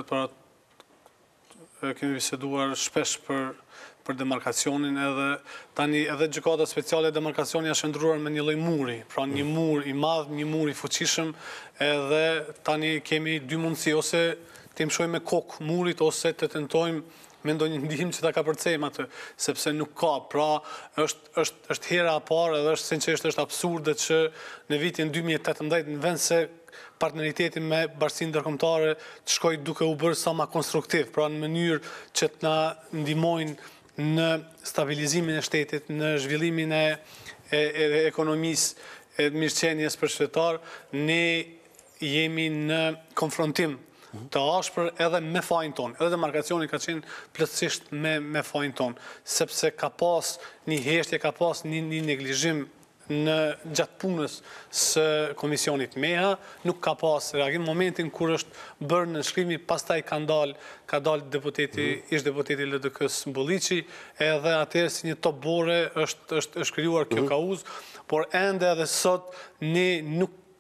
Speaker 11: shpesh për demarkacionin, edhe tani edhe gjykata speciale e demarkacionit është ndruar me një lloj muri, pra një mur i madh, një mur i fuqishëm, edhe tani kemi dy mundësi, ose të imshojmë me kokë murit, ose të tentojmë me ndonjë ndihmë që ta kapërcejmë atë, sepse nuk ka. Pra, është hera e parë edhe është sinqerisht është absurde që në vitin 2018 në vend se partneriteti me Bashkinë Ndërkombëtare të shkojë duke u bërë sa më konstruktiv, pra në mënyrë që të na ndihmojnë në stabilizimin e shtetit, në zhvillimin e ekonomisë, e mirëqenies për qytetar, ne jemi në konfrontim të ashpër edhe me fajin ton. Edhe demarkacioni ka qenë plotësisht me fajin ton, sepse ka pas një heshtje, ka pas një neglizhim në gjatë punës së komisionit MEHA, nuk ka pas reagim. Momentin kur është bërë në shkrimi, pastaj ka dalë ish deputeti LDK-s Bulliqi, edhe atëherë si një top bore është krijuar kjo kauzë, por ende edhe sot ne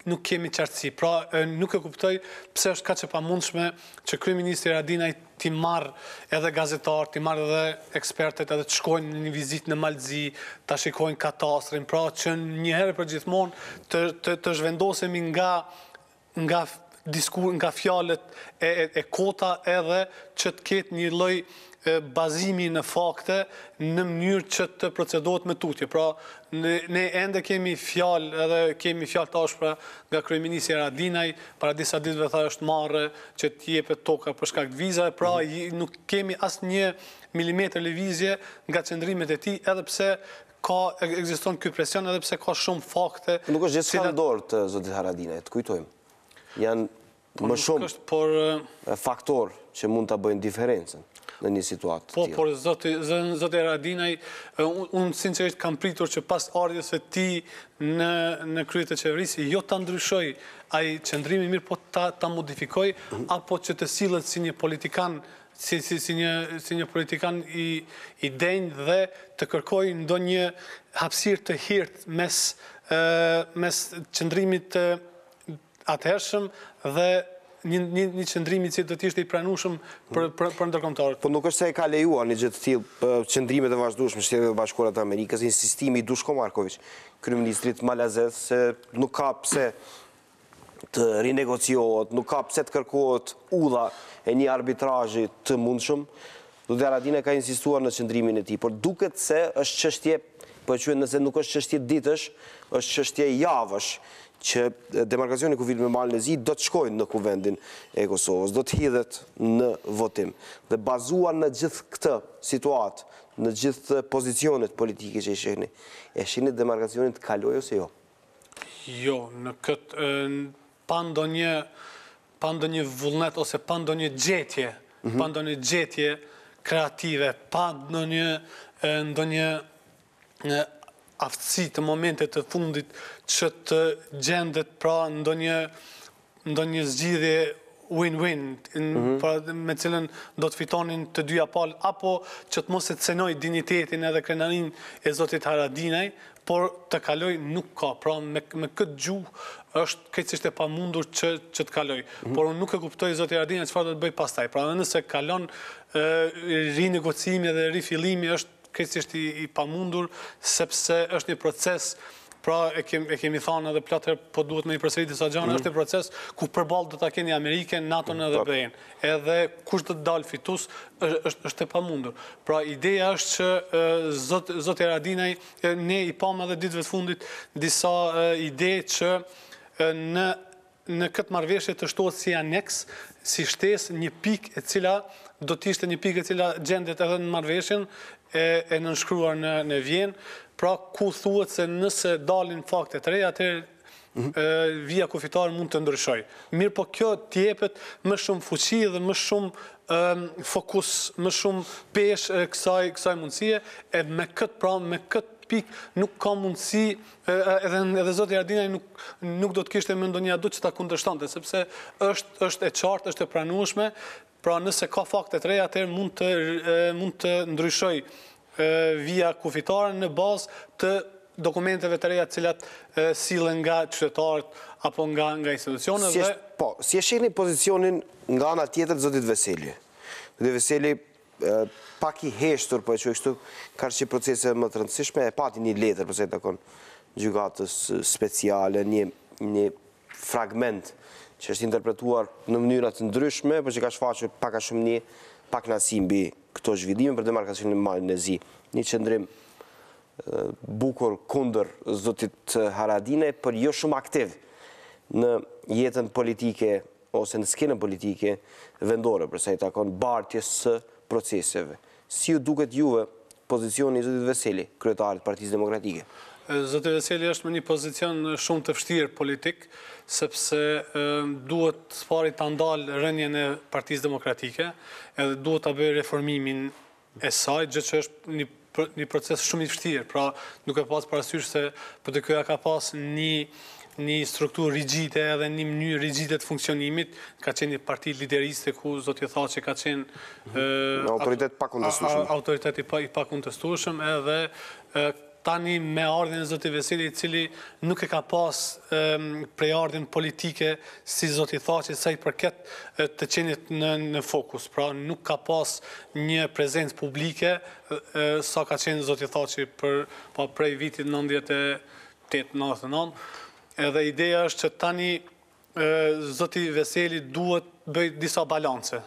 Speaker 11: nuk kemi qartësi. Pra, nuk e kuptoj pse është kaq e pamundshme që kryeministri Haradinaj t'i marrë edhe gazetar, t'i marrë edhe ekspertet, edhe të shkojnë në një vizitë në Malzi, ta shikojnë katastrin, pra që një herë për gjithmonë të zhvendosemi nga fjalët e kota, edhe që të ketë një lloj bazimi në fakte në mënyrë që të procedohet me tutje. Pra, ne ende kemi fjalë të ashpra nga kryeministri Haradinaj, para disa ditëve tha është marrë që të jepet toka për shkak të vizave, pra nuk kemi asnjë milimetër lëvizje nga qëndrimet e tij, edhe pse ekziston ky presion, edhe pse ka shumë fakte.
Speaker 1: Nuk është gjithçka në dorë të zotit Haradinaj, të kujtojmë. Janë më shumë faktorë që mund ta bëjnë diferencën në një situatë të tillë.
Speaker 11: Por zoti Haradinaj, unë sinqerisht kam pritur që pas ardhjes së tij në krye të qeverisë, jo ta ndryshoj ai qëndrimi mirë, po ta modifikoj, apo që të sillet si një politikan si një politikan i denjë dhe të kërkoj ndonjë hapësirë të hirtë mes qëndrimit atëhershëm dhe një qëndrimi që do të ishte i pranueshëm për ndërkombëtarët.
Speaker 1: Po nuk është se e ka lejuar një gjë të tillë, qëndrimet e vazhdueshme Shtetet e Bashkuara të Amerikës, insistimi i Dushko Marković, kryeministrit malazez, se nuk ka pse të rinegociohet, nuk ka pse të kërkohet udha e një arbitrazhi të mundshëm. Zoti Haradinaj ka insistuar në qëndrimin e tij, por duket se është çështje, po e quajmë nëse nuk është çështje ditësh, është çështje javësh, që demarkacioni kufit me Malin e Zi do të shkojnë në Kuvendin e Kosovës, do të hidhet në votim. Dhe bazuar në gjithë këtë situatë, në gjithë pozicionet politike që e shihni demarkacionin të kalojë ose jo?
Speaker 11: Jo, në këtë pa ndonjë vullnet ose pa ndonjë gjetje kreative, pa ndonjë aftësi të momentet të fundit që të gjendet pra ndonjë zgjidhje win-win, me cilën do të fitonin të dyja palë, apo që të mos e cenoj dignitetin edhe krenarin e Zotit Haradinaj, por të kaloj nuk ka. Pra me këtë gjuhë është keqësisht e pamundur që të kaloj. Por unë nuk e kuptoj Zoti Haradinaj çfarë do të bëj pastaj. Pra nëse kalon rinegocimi dhe rifillimi është keqësisht i pamundur, sepse është një proces. Pra e kemi thënë edhe plot herë, po duhet me i përsëritë disa gjëra, është një proces ku përballë do ta keni Amerikën, NATO-n edhe BE-n. Edhe kush do të dalë fitus është e pamundur. Pra ideja është që Zoti Haradinaj, ne i pam edhe ditëve të fundit disa ide që në këtë marrëveshje të shtohet si aneks, si shtesë një pikë e cila do të ishte një pikë e cila gjendet edhe në marrëveshjen e nënshkruar në Vjenë. Pra ku thuhet se nëse dalin fakte të reja, atëherë vija kufitare mund të ndryshoj. Mirë po kjo t'jepet më shumë fuqi dhe më shumë fokus, më shumë peshë kësaj mundësie, e me këtë pikë nuk ka mundësi, edhe Zoti Haradinaj nuk do të kishte më ndonjë adu që ta kundërshtonte, sepse është e qartë, është e pranueshme, pra nëse ka fakte të reja, atëherë mund të ndryshoj vija kufitare në bazë të dokumenteve të reja cilat sillen nga qytetarët apo nga institucionet.
Speaker 1: Si e shihni pozicionin nga ana tjetër të Zotit Veseli? Zoti Veseli pak i heshtur, po e quaj kështu, ka që procese më të rëndësishme, e pati një letër përse takon gjykatës speciale, një fragment që është interpretuar në mënyra të ndryshme, por që ka shfaqur pak a shumë pak nasim mbi këto zhvillime për demarkacionin e Malit në Zi. Një qëndrim bukur kundër Zotit Haradinaj, por jo shumë aktiv në jetën politike ose në skenën politike vendore, përsa i takon bartjes së proceseve. Si ju duket juve pozicioni i Zotit Veseli, kryetarit Partisë Demokratike?
Speaker 11: Zoti Veseli është me një pozicion shumë të vështirë politik, sepse duhet pari të ndalë rënjen e Partisë Demokratike, edhe duhet të bëjë reformimin e saj, gjë që është një proces shumë i vështirë, pra duke pas parasysh se për të këja ka pas një strukturë rigjite edhe një mënyrë rigjite të funksionimit, ka qenë një parti lideriste ku Zoti Thaçi ka qenë
Speaker 1: autoritet pa kundërshtueshëm.
Speaker 11: Autoritet i pa kundërshtueshëm, edhe tani me ardhin e Zotit Veseli, i cili nuk e ka pas prejardhjen politike si Zoti Thaçi sa i përket të qenit në fokus. Pra nuk ka pas një prezencë publike sa ka qenë Zoti Thaçi prej vitit 98-99. Edhe ideja është që tani Zoti Veseli duhet bëj disa balance.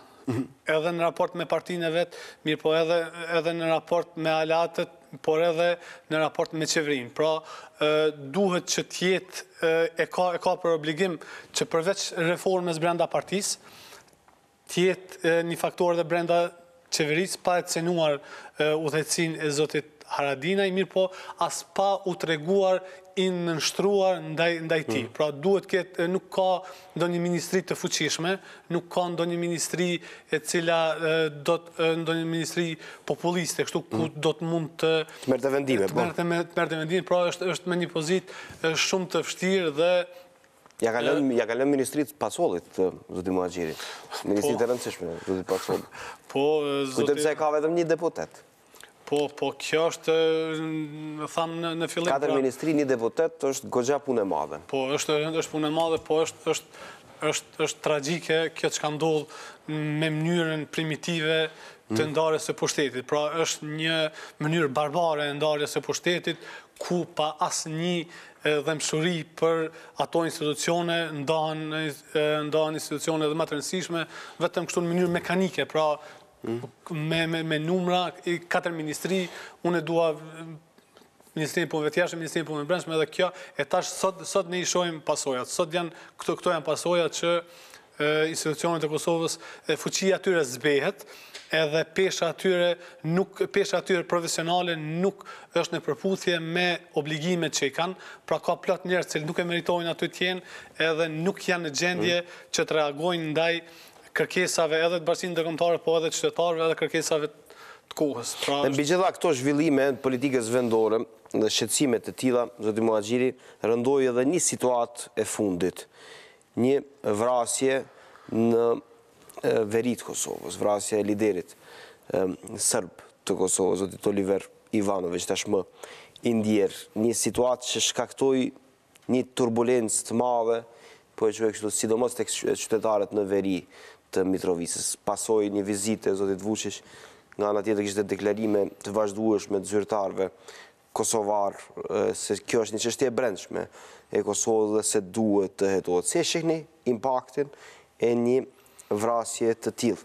Speaker 11: Edhe në raport me partinë e vetë, mirë po edhe në raport me alatët, por edhe në raport me qeverinë. Pra, duhet që tjetë e ka për obligim që përveç reformës brenda partisë, tjetë një faktor dhe brenda qeverisë pa e cenuar udhëhecin e Zotit Haradinaj, mirë po as pa u treguar i nënshtruar ndaj tij. Pra duhet këtë, nuk ka ndonjë ministri të fuqishme, nuk ka ndonjë ministri e cila ndonjë ministri populiste, kështu ku do të mund të
Speaker 1: merrte vendime.
Speaker 11: Të merrte vendime, pra është me një pozitë shumë të vështirë dhe
Speaker 1: ja ka lënë ministrit Pasollit, Zoti Muhaxhiri. Ministrit e rëndësishme, Zoti Pasolli. Kujtëm se ka vetëm një deputet.
Speaker 11: Po, kjo është, thamë në fillim...
Speaker 1: 4 ministri, një deputet, është goxha punë e madhe.
Speaker 11: Po, është punë e madhe, po është tragjike kjo që ka ndodhë me mënyrën primitive të ndarjes së pushtetit. Pra, është një mënyrë barbare e ndarjes së pushtetit, ku pa asnjë dhëmshuri për ato institucione, ndahen institucione dhe më të rëndësishme, vetëm kështu në mënyrë mekanike, pra me numra, 4 ministri, unë e dua Ministrinë e Punëve të Jashtme, Ministrinë e Punëve të Brendshme, edhe kjo, e tash sot ne i shohim pasojat. Sot këto janë pasojat që institucionet e Kosovës, fuqia atyre zbehet, edhe pesha atyre profesionale nuk është në përputhje me obligimet që i kanë, pra ka plot njerëz që nuk e meritojnë aty të jenë, edhe nuk janë në gjendje që të reagojnë ndaj kërkesave edhe të bashkinë ndërkombëtare, po edhe qytetarëve, edhe kërkesave të kohës.
Speaker 1: Në mbi gjitha këto zhvillime të politikës vendore dhe shqetësimet e tilla, Zoti Muhaxhiri rëndoi edhe një situatë e fundit. Një vrasje në verit Kosovës, vrasja e liderit sërb të Kosovës, zotit Oliver Ivanović, tashmë i ndjerë, një situatë që shkaktoi një turbulencë të madhe, po e quaj kështu, sidomos tek qytetarët në veri të Mitrovicës. Pasoi një vizitë e zotit Vučić, nga ana tjetër kishte deklarime të vazhdueshme të zyrtarëve kosovar, se kjo është një çështje e brendshme e Kosovës dhe se duhet të hetohet. Si e shihni impaktin e një vrasje të tillë,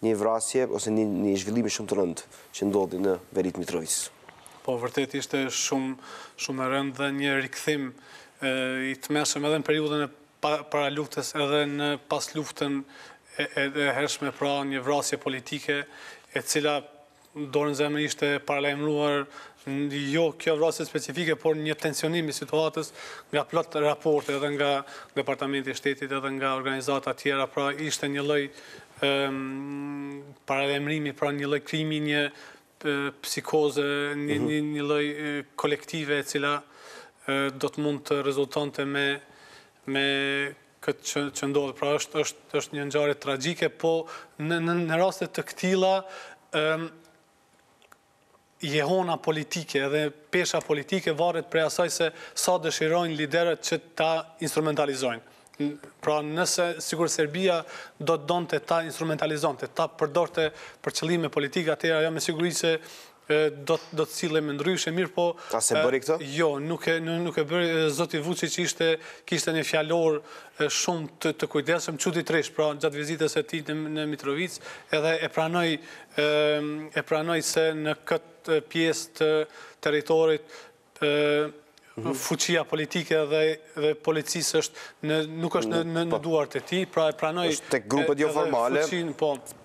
Speaker 1: një vrasje ose një zhvillim shumë të rëndë që ndodhi në verit Mitrovicës?
Speaker 11: Po, vërtet ishte shumë e rëndë dhe një rikthim i tmerrshëm edhe në periudhën e para luftës edhe në pas luftën e hershme, pra një vrasje politike e cila dorën zemrën ishte paralajmëruar jo kjo vrasje specifike, por një tensionim i situatës nga plot raporte edhe nga Departamenti i Shtetit edhe nga organizata tjera, pra ishte një lloj paralajmërimi, pra një lloj krimi, një psikoze, një lloj kolektive e cila do të mund të rezultonte me këtë që ndodhë. Pra është një ngjarje tragjike, po në raste të këtilla jehona politike edhe pesha politike varet prej asaj se sa dëshirojnë liderët që ta instrumentalizojnë. Pra nëse sigur Serbia do të donte ta instrumentalizonte, ta përdorte për qëllime politike, atëherë ajo me siguri se do të cilem ndryshe, mirë po...
Speaker 1: A se bëri këtë?
Speaker 11: Jo, nuk e bëri. Zoti Vučić kishte një fjalor shumë të kujdesshëm, çuditërisht, pra gjatë vizitës së tij në Mitrovicë, edhe e pranoi se në këtë pjesë të territorit fuqia politike dhe policisë nuk është në duart e tij, pra e pranoi
Speaker 1: është tek grupet jo formale,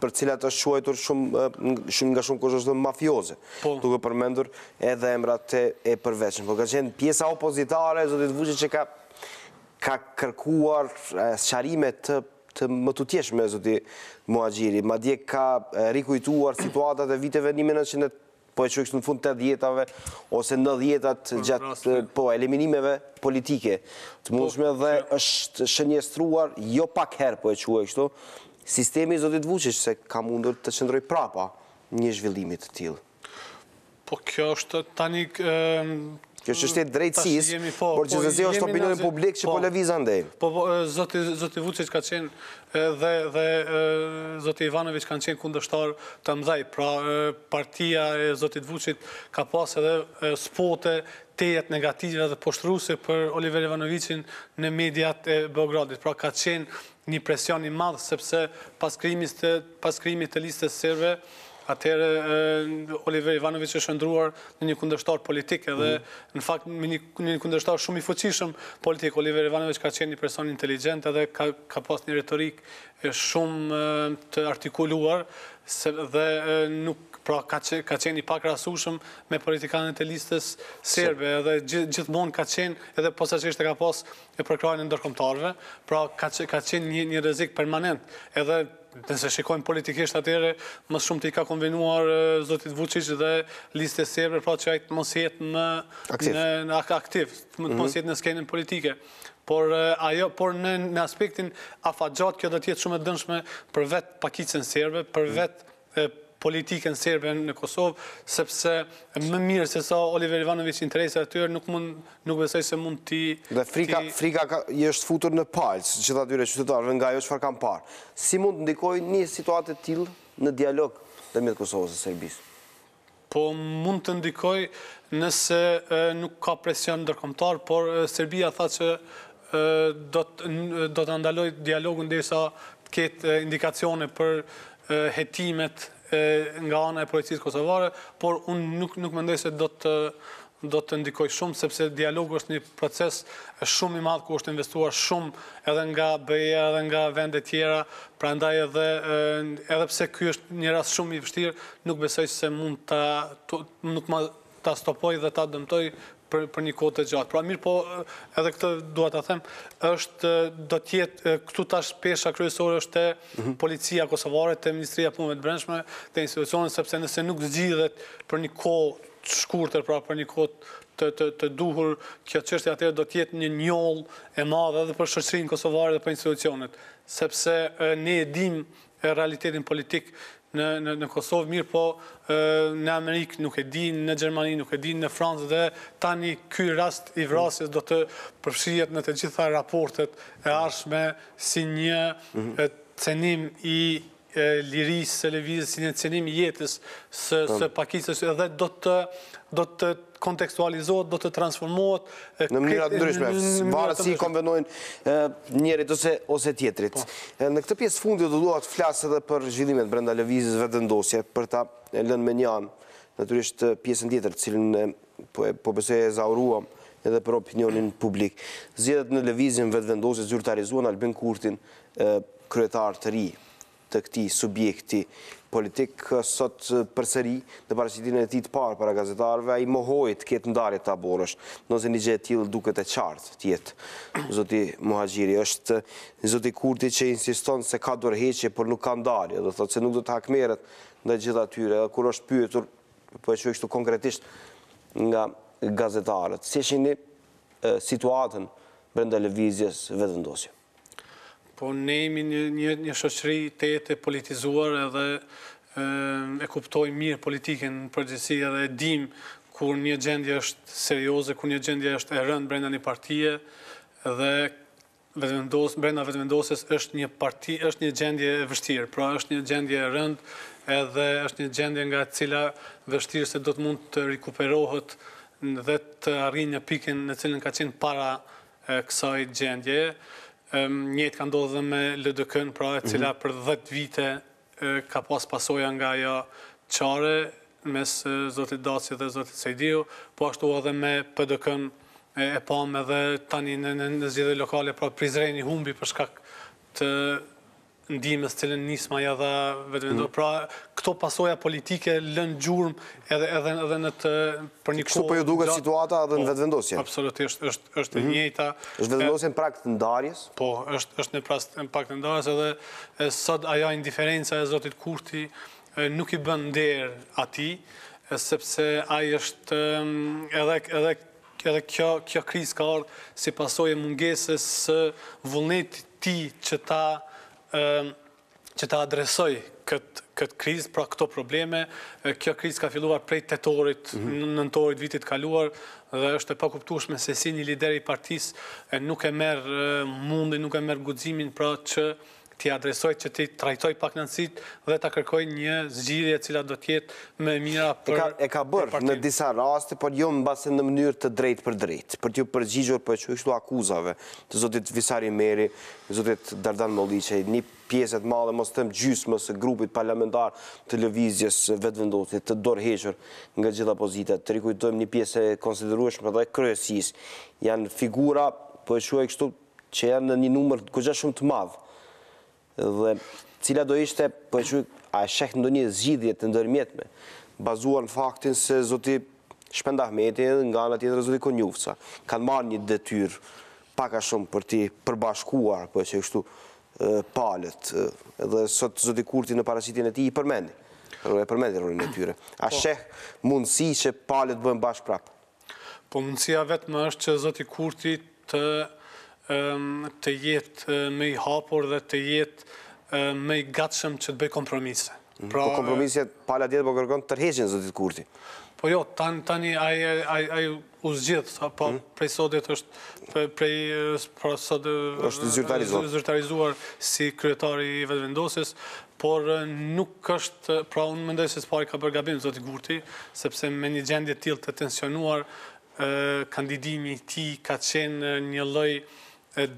Speaker 1: për cilat është quajtur nga shumë kush është mafioze, duke përmendur edhe emrat e përveçshëm. Po ka qenë pjesa opozitare, zotit Vučić, që ka kërkuar sqarime të mëtutjeshme, zoti Muhaxhiri, madje ka rikujtuar situatat e viteve 1900, po e që kështë në fund 80-ave, ose 90-at gjatë eliminimeve politike të mundshme, dhe është shënjestruar jo pak herë, po e që kështu, sistemi zotit Vučić, se ka mundur të qëndroj prapa një zhvillimit të tillë.
Speaker 11: Po kjo është tani...
Speaker 1: Kjo është e drejtësisë, por që zëzi është opinioni publik që po lëviz andej.
Speaker 11: Po, zoti Vučić ka qenë dhe zoti Ivanović kanë qenë kundërshtar të mëdhej. Pra, partia e zotit Vučić ka pas edhe spote tejet negative dhe poshtruese për Oliver Ivanovićin në mediat e Beogradit. Pra, ka qenë një presion i madh, sepse pas krijimit të listës serbe, atëherë Oliver Ivanović është ndruar në një kundërshtar politik, edhe në fakt një kundërshtar shumë i fuqishëm politik. Oliver Ivanović ka qenë një person inteligjent edhe ka pas një retorik shumë të artikuluar dhe nuk pra ka qenë i pak rastësueshëm me politikanët e listës serbe, edhe gjithmonë ka qenë edhe posaçërisht ka pas e përkrahjen e ndërkombëtarëve, pra ka qenë një rrezik permanent. Edhe nëse shikojmë politikisht atëherë, më shumë të i ka konvenuar zotit Vučić dhe listës serbe, pra që ai të mos jetë në aktiv, mos jetë në skenën politike. Por në aspektin afatgjat, kjo do të jetë shumë e dëmshme për vetë pakicën serbe, për vetë politikën serbe në Kosovë, sepse më mirë se sa Oliver Ivanović interesa atyre, nuk besoj se mund t'i...
Speaker 1: Dhe frika i është futur në palës, që të atyre qytetarëve nga jo çfarë kanë parë. Si mund të ndikoj një situatë të tillë në dialog ndërmjet Kosovës dhe Serbisë?
Speaker 11: Po mund të ndikoj nëse nuk ka presion ndërkombëtar, por Serbia tha që do të ndaloj dialogun derisa të ketë indikacione për hetimet nga ana e policisë kosovare, por unë nuk mendoj se do të ndikoj shumë, sepse dialogu është një proces shumë i madh ku është investuar shumë edhe nga BE-ja edhe nga vende tjera, prandaj edhe pse ky është një rast shumë i vështirë, nuk besoj se mund ta stopoj dhe ta dëmtoj për një kohë të gjatë. Pra mirë po, edhe këtë duhet të them, do tjetë, këtu tash pesha kryesore është policia kosovare, të Ministria e Punëve të Brendshme, të institucionet, sepse nëse nuk zgjidhet për një kohë të shkurtër, pra për një kohë të duhur, kjo çështje atëherë do të jetë një njollë e madhe edhe për shoqërinë kosovare dhe për institucionet, sepse ne e dimë realitetin politik në Kosovë, mirë po në Amerikë nuk e di, në Gjermani nuk e di, në Francë, dhe tani ky rast i vrasjes do të përfshihet në të gjitha raportet e ardhshme si një cenim i lirisë së lëvizjes, si një cenim i jetës së pakicës, edhe do të kontekstualizohet, do të transformohet
Speaker 1: në mënyrat ndryshme, varet si konvenojnë njërit ose tjetrit. Në këtë pjesë fundit do dua të flas edhe për zhvillimet brenda lëvizjes vetëvendosje, për ta lënë me një anë, natyrisht pjesën tjetër, cilën po besoj e zauruam edhe për opinionin publik. Zgjedhjet në lëvizjen vetëvendosje zyrtarizuan Albin Kurtin, kryetar të ri të këtij subjekti politik, sot përsëri në paraqitjen e tij të parë para gazetarëve, ai mohoi të ketë ndarje taborësh, nëse një gjë e tillë duket e qartë të jetë. Zoti Muhaxhiri është zoti Kurti që insiston se ka dorëheqje, por nuk ka ndarje, do thotë se nuk do të hakmerret ndaj gjithë atyre, kur është pyetur, po e shoh kështu konkretisht nga gazetarët, si shihni situatën brenda lëvizjes vetëvendosje.
Speaker 11: Po ne jemi një shoqëri të jetë politizuar edhe e kuptojmë mirë politikën në përgjithësi edhe e dim kur një gjendje është serioze, kur një gjendje është e rëndë brenda një partie, dhe brenda vetëvendosjes është një gjendje e vështirë, pra është një gjendje e rëndë edhe është një gjendje nga cila vështirë se do të mund të rikuperohet dhe të arrijë një pikën në cilën ka qenë para kësaj gjendje. Njëjtë ka ndodhur dhe me LDK-n, pra e cila për 10 vite ka pas pasoja nga ajo çare mes zotit Daci dhe zotit Sejdiu, po ashtu edhe me PDK-n e pam edhe tani në zgjedhje lokale, pra Prizreni humbi për shkak të ndihmës cilën nisma ja dha vetëvendosjes. Pra këto pasoja politike lën gjurmë edhe në të për një kohë.
Speaker 1: Kështu po ju duket situata edhe në vetëvendosje?
Speaker 11: Absolutisht, është e njëjta.
Speaker 1: Është vetëvendosje në prag të ndarjes?
Speaker 11: Po, është në prag të ndarjes, edhe sot ajo indiferenca e zotit Kurti nuk i bën nder atij, sepse ai është edhe kjo krizë ka ardhur si pasojë mungesës së vullnetit të tij që ta adresoj këtë krizë, pra këto probleme. Kjo krizë ka filluar prej tetorit, nëntorit vitit kaluar, dhe është e pakuptueshme se si një lider i partisë nuk e merr mundin, nuk e merr guximin, pra që t'i adresoj, që t'i trajtoj pakënaqësit dhe ta kërkoj një zgjidhje e cila do të jetë më e mira për
Speaker 1: e ka bërë në disa raste, por jo mbase në mënyrë të drejtë për drejtë, për t'ju përgjigjur për kështu akuzave të zotit Visari Meri, zotit Dardan Molliçi, një pjesë të madhe, mos them gjysmës së grupit parlamentar të lëvizjes vetëvendosje të dorëhequr nga gjitha pozitat. Të rikujtojmë një pjesë e konsiderueshme dhe kryesisë. Janë figura, po e quaj kështu, që janë në një numër goxha shumë të madh. Dhe cila do ishte, po e quaj, a sheh ndonjë zgjidhje të ndërmjetme, bazuar në faktin se zoti Shpend Ahmeti nga ana tjetër zoti Konjufca kanë marrë një detyrë pak a shumë për t'i përbashkuar, po e quaj kështu, palët, edhe sot zoti Kurti në paraqitjen e tij i përmendi rolin e tyre. A sheh mundësi që palët bëhen bashkë prapë?
Speaker 11: Po mundësia vetëm është që zoti Kurti të jetë më i hapur dhe të jetë më i gatshëm që të bëjë kompromise.
Speaker 1: Po kompromise pala tjetër po kërkon tërheqjen zotit Kurti.
Speaker 11: Po jo, tani ai u zgjidh, po prej sotit është zyrtarizuar si kryetari i vetëvendosjes, por nuk është, pra unë mendoj se s'pari ka bërë gabim zoti Kurti, sepse me një gjendje tillë të tensionuar, kandidimi i tij ka qenë një lloj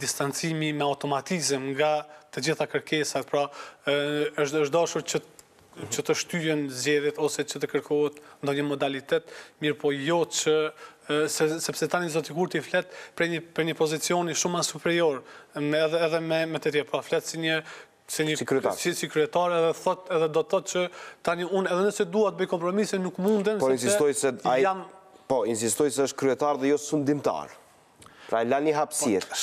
Speaker 11: distancimi me automatizëm nga të gjitha kërkesat, pra është dashur që të shtyhen zgjedhjet ose që të kërkohet ndonjë modalitet, mirë po jo që sepse tani zoti Kurti flet për një pozicioni shumë më superior, edhe me të tjerë, pra flet si kryetar edhe do të thotë që tani unë edhe nëse dua të bëj kompromise nuk munden,
Speaker 1: por insistoj se ai Po, insistoj se është kryetar dhe jo sundimtar. Pra e la një hapësirë.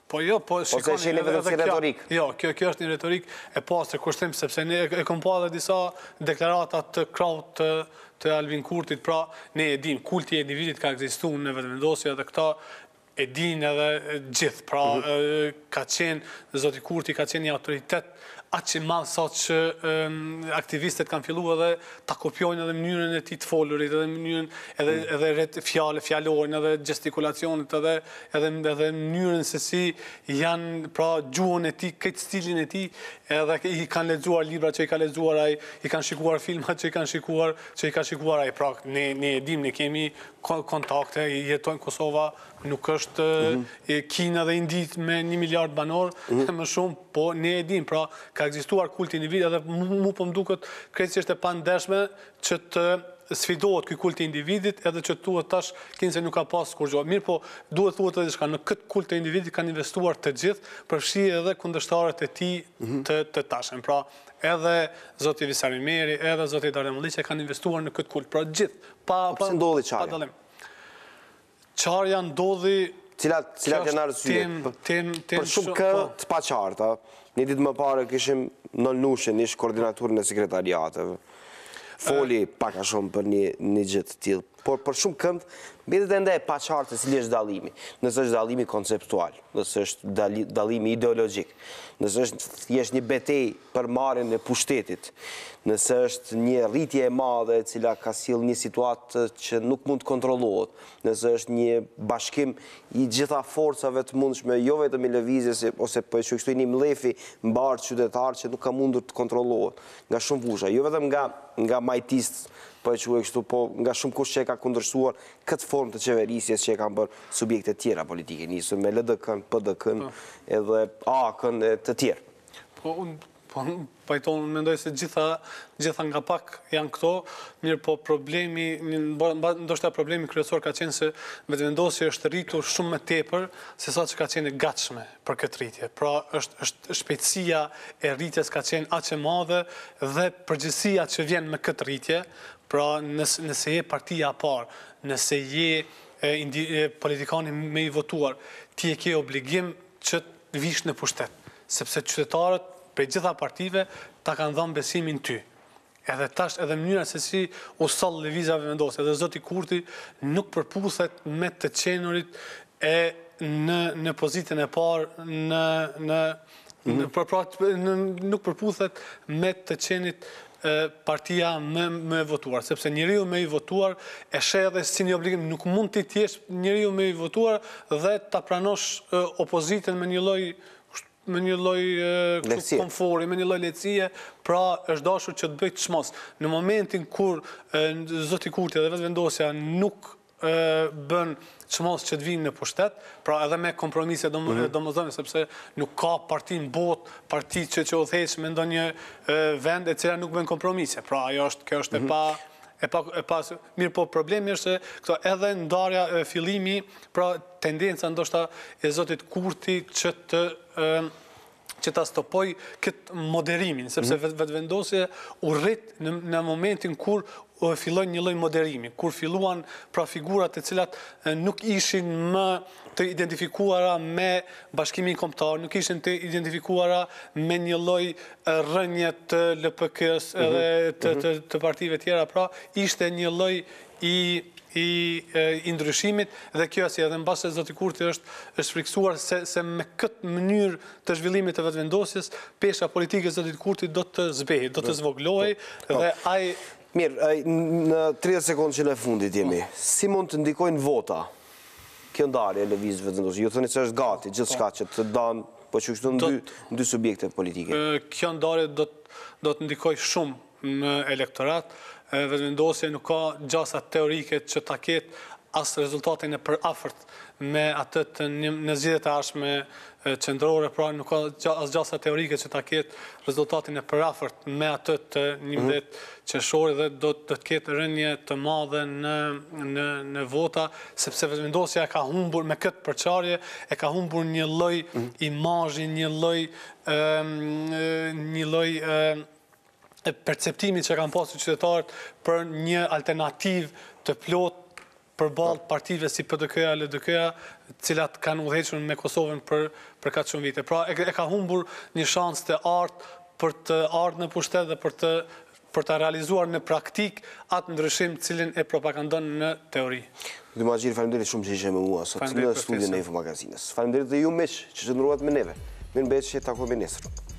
Speaker 11: Po jo, po shikoni...
Speaker 1: Ose sheni vetëm si retorik.
Speaker 11: Jo, kjo është një retorik e pasër kushtim, sepse ne e kom pa dhe disa deklarata të kraut të Albin Kurtit, pra ne e dim, kulti e individit ka ekzistu në vetëvendosje dhe këta e din edhe gjithë, pra ka qenë, zoti Kurti ka qenë një autoritet atë që madhë sa që aktivistët kanë fillu edhe ta kopjojnë edhe mënyrën e ti të folurit, edhe mënyrën edhe fjallorën, edhe gestikulacionit, edhe mënyrën se si janë pra gjuhën e ti, këtë stilin e ti, edhe i kanë lexuar libra që i ka lexuar ai, i kanë shikuar filmat që i ka shikuar ai, pra ne e dim, ne kemi kontakte, jetojnë Kosova, nuk është Kina dhe Indit me 1 miliard banor, më shumë, po ne e dim, pra ka ekzistuar kulti individ, edhe mu po mduket krejtësisht e pandershme që të sfidohet ky kulti individit, edhe që thuhet tash se nuk ka pas kur gjë. Mirë, po duhet thuhet edhe diçka, në këtë kult të individit kanë investuar të gjithë, përfshi edhe kundërshtarët e tij të tashem. Pra, edhe zoti Visari Meri, edhe zoti Darja Mulliqe kanë investuar në këtë kult. Pra gjithë,
Speaker 1: Pse ndodhi çarja?
Speaker 11: Çarja ndodhi...
Speaker 1: Cilat janë arsyet? Për shumë të paqarta. Një ditë më parë kishim Nol Nushin, ish koordinatorin e sekretariateve. Foli pak a shumë për një gjë të tillë. Por për shumë kënd, mbetet ende e paqartë se cili është dallimi. Nëse është dallimi konceptual, nëse është dallimi ideologjik, nëse është thjesht një betejë për marrjen e pushtetit, nëse është një rritje e madhe e cila ka sjell një situatë që nuk mund të kontrollohet, nëse është një bashkim i gjitha forcave të mundshme, jo vetëm i lëvizjes ose po e shqyrtoi një mlefi mbar qytetar që nuk ka mundur të kontrollohet nga shumë fusha, jo vetëm nga majtistë, po e quaj kështu, po nga shumë kush që e ka kundërshtuar këtë formë të qeverisjes që e kanë bërë subjekte tjera politike, nisur me LDK-n, PDK-n, edhe AK-n e të tjerë.
Speaker 11: Po pajton, mendoj se gjitha nga pak janë këto, mirë po problemi, ndoshta problemi kryesor ka qenë se vetëvendosja është rritur shumë më tepër se sa që ka qenë e gatshme për këtë rritje. Pra është shpejtësia e rritjes ka qenë aq e madhe dhe përgjegjësia që vjen me këtë rritje, pra nëse je partia e parë, nëse je politikani me i votuar, ti e ke obligim që të vish në pushtet, sepse qytetarët prej gjitha partive ta kanë dhënë besimin ty. Edhe tash edhe mënyra se si u soll lëvizja vendosje, edhe zoti Kurti nuk përputhet me të qenurit e në pozitën e parë nuk përputhet me të qenit partia me votuar, sepse njeriu me i votuar e sheh edhe si një obligim, nuk mund të jesh njeriu me i votuar dhe ta pranosh opozitën me një lloj komfori, me një lloj lehtësie, pra është dashur që të bëj çmos. Në momentin kur zoti Kurti dhe vetëvendosja nuk bën çmos që të vinë në pushtet, pra edhe me kompromise domosdoshme, sepse nuk ka parti në botë, parti që udhëheq me ndonjë vend e cila nuk bën kompromise. Pra kjo është e pa mirë, po problemi është se këto edhe ndarja fillimi, pra tendenca ndoshta e zotit Kurti që ta stopoj këtë moderimin, sepse vetëvendosja u rrit në momentin kur fillojnë një lloj moderimi, kur filluan pra figurat e cilat nuk ishin më të identifikuara me Bashkimin Kombëtar, nuk ishin të identifikuara me një lloj rrënje të LPK-s edhe të partive tjera, pra ishte një lloj i ndryshimit dhe kjo si edhe mbase zoti Kurti është friksuar se me këtë mënyrë të zhvillimit të vetëvendosjes, pesha politike zotit Kurti do të zbehej, do të zvoglohej dhe ai...
Speaker 1: Mirë, në 30 sekundë që në fundit jemi, si mund të ndikojnë vota kjo ndarje e lëvizjes vetëvendosje? Ju thoni se është gati gjithçka që të danë, po që kështu në dy subjekte politike.
Speaker 11: Kjo ndarje do të ndikojë shumë në elektorat. Vetëvendosja nuk ka gjasa teorike që ta ketë as rezultatin e përafërt me atë në zgjedhjet e ardhshme qendrore, pra nuk ka as gjasa teorike që ta ketë rezultatin e përafërt me atë të 11 qershori dhe do të ketë rënje të madhe në vota, sepse vetëvendosja ka humbur me këtë përçarje, e ka humbur një lloj imazhi, një lloj perceptimi që kanë pasur qytetarët për një alternativë të plot përballë partive si PDK-ja, LDK-ja, cilat kanë udhëhequr me Kosovën për kaq shumë vite. Pra e ka humbur një shans të artë për të ardhur në pushtet dhe për të realizuar në praktik atë ndryshim cilin e propagandon në teori.
Speaker 1: Dr. Muhaxhiri, faleminderit shumë që ishe me mua sot në studion e Infomagazinës. Faleminderit dhe ju miq që qëndruat me neve. Mirëmbëjtje, takojmë nesër.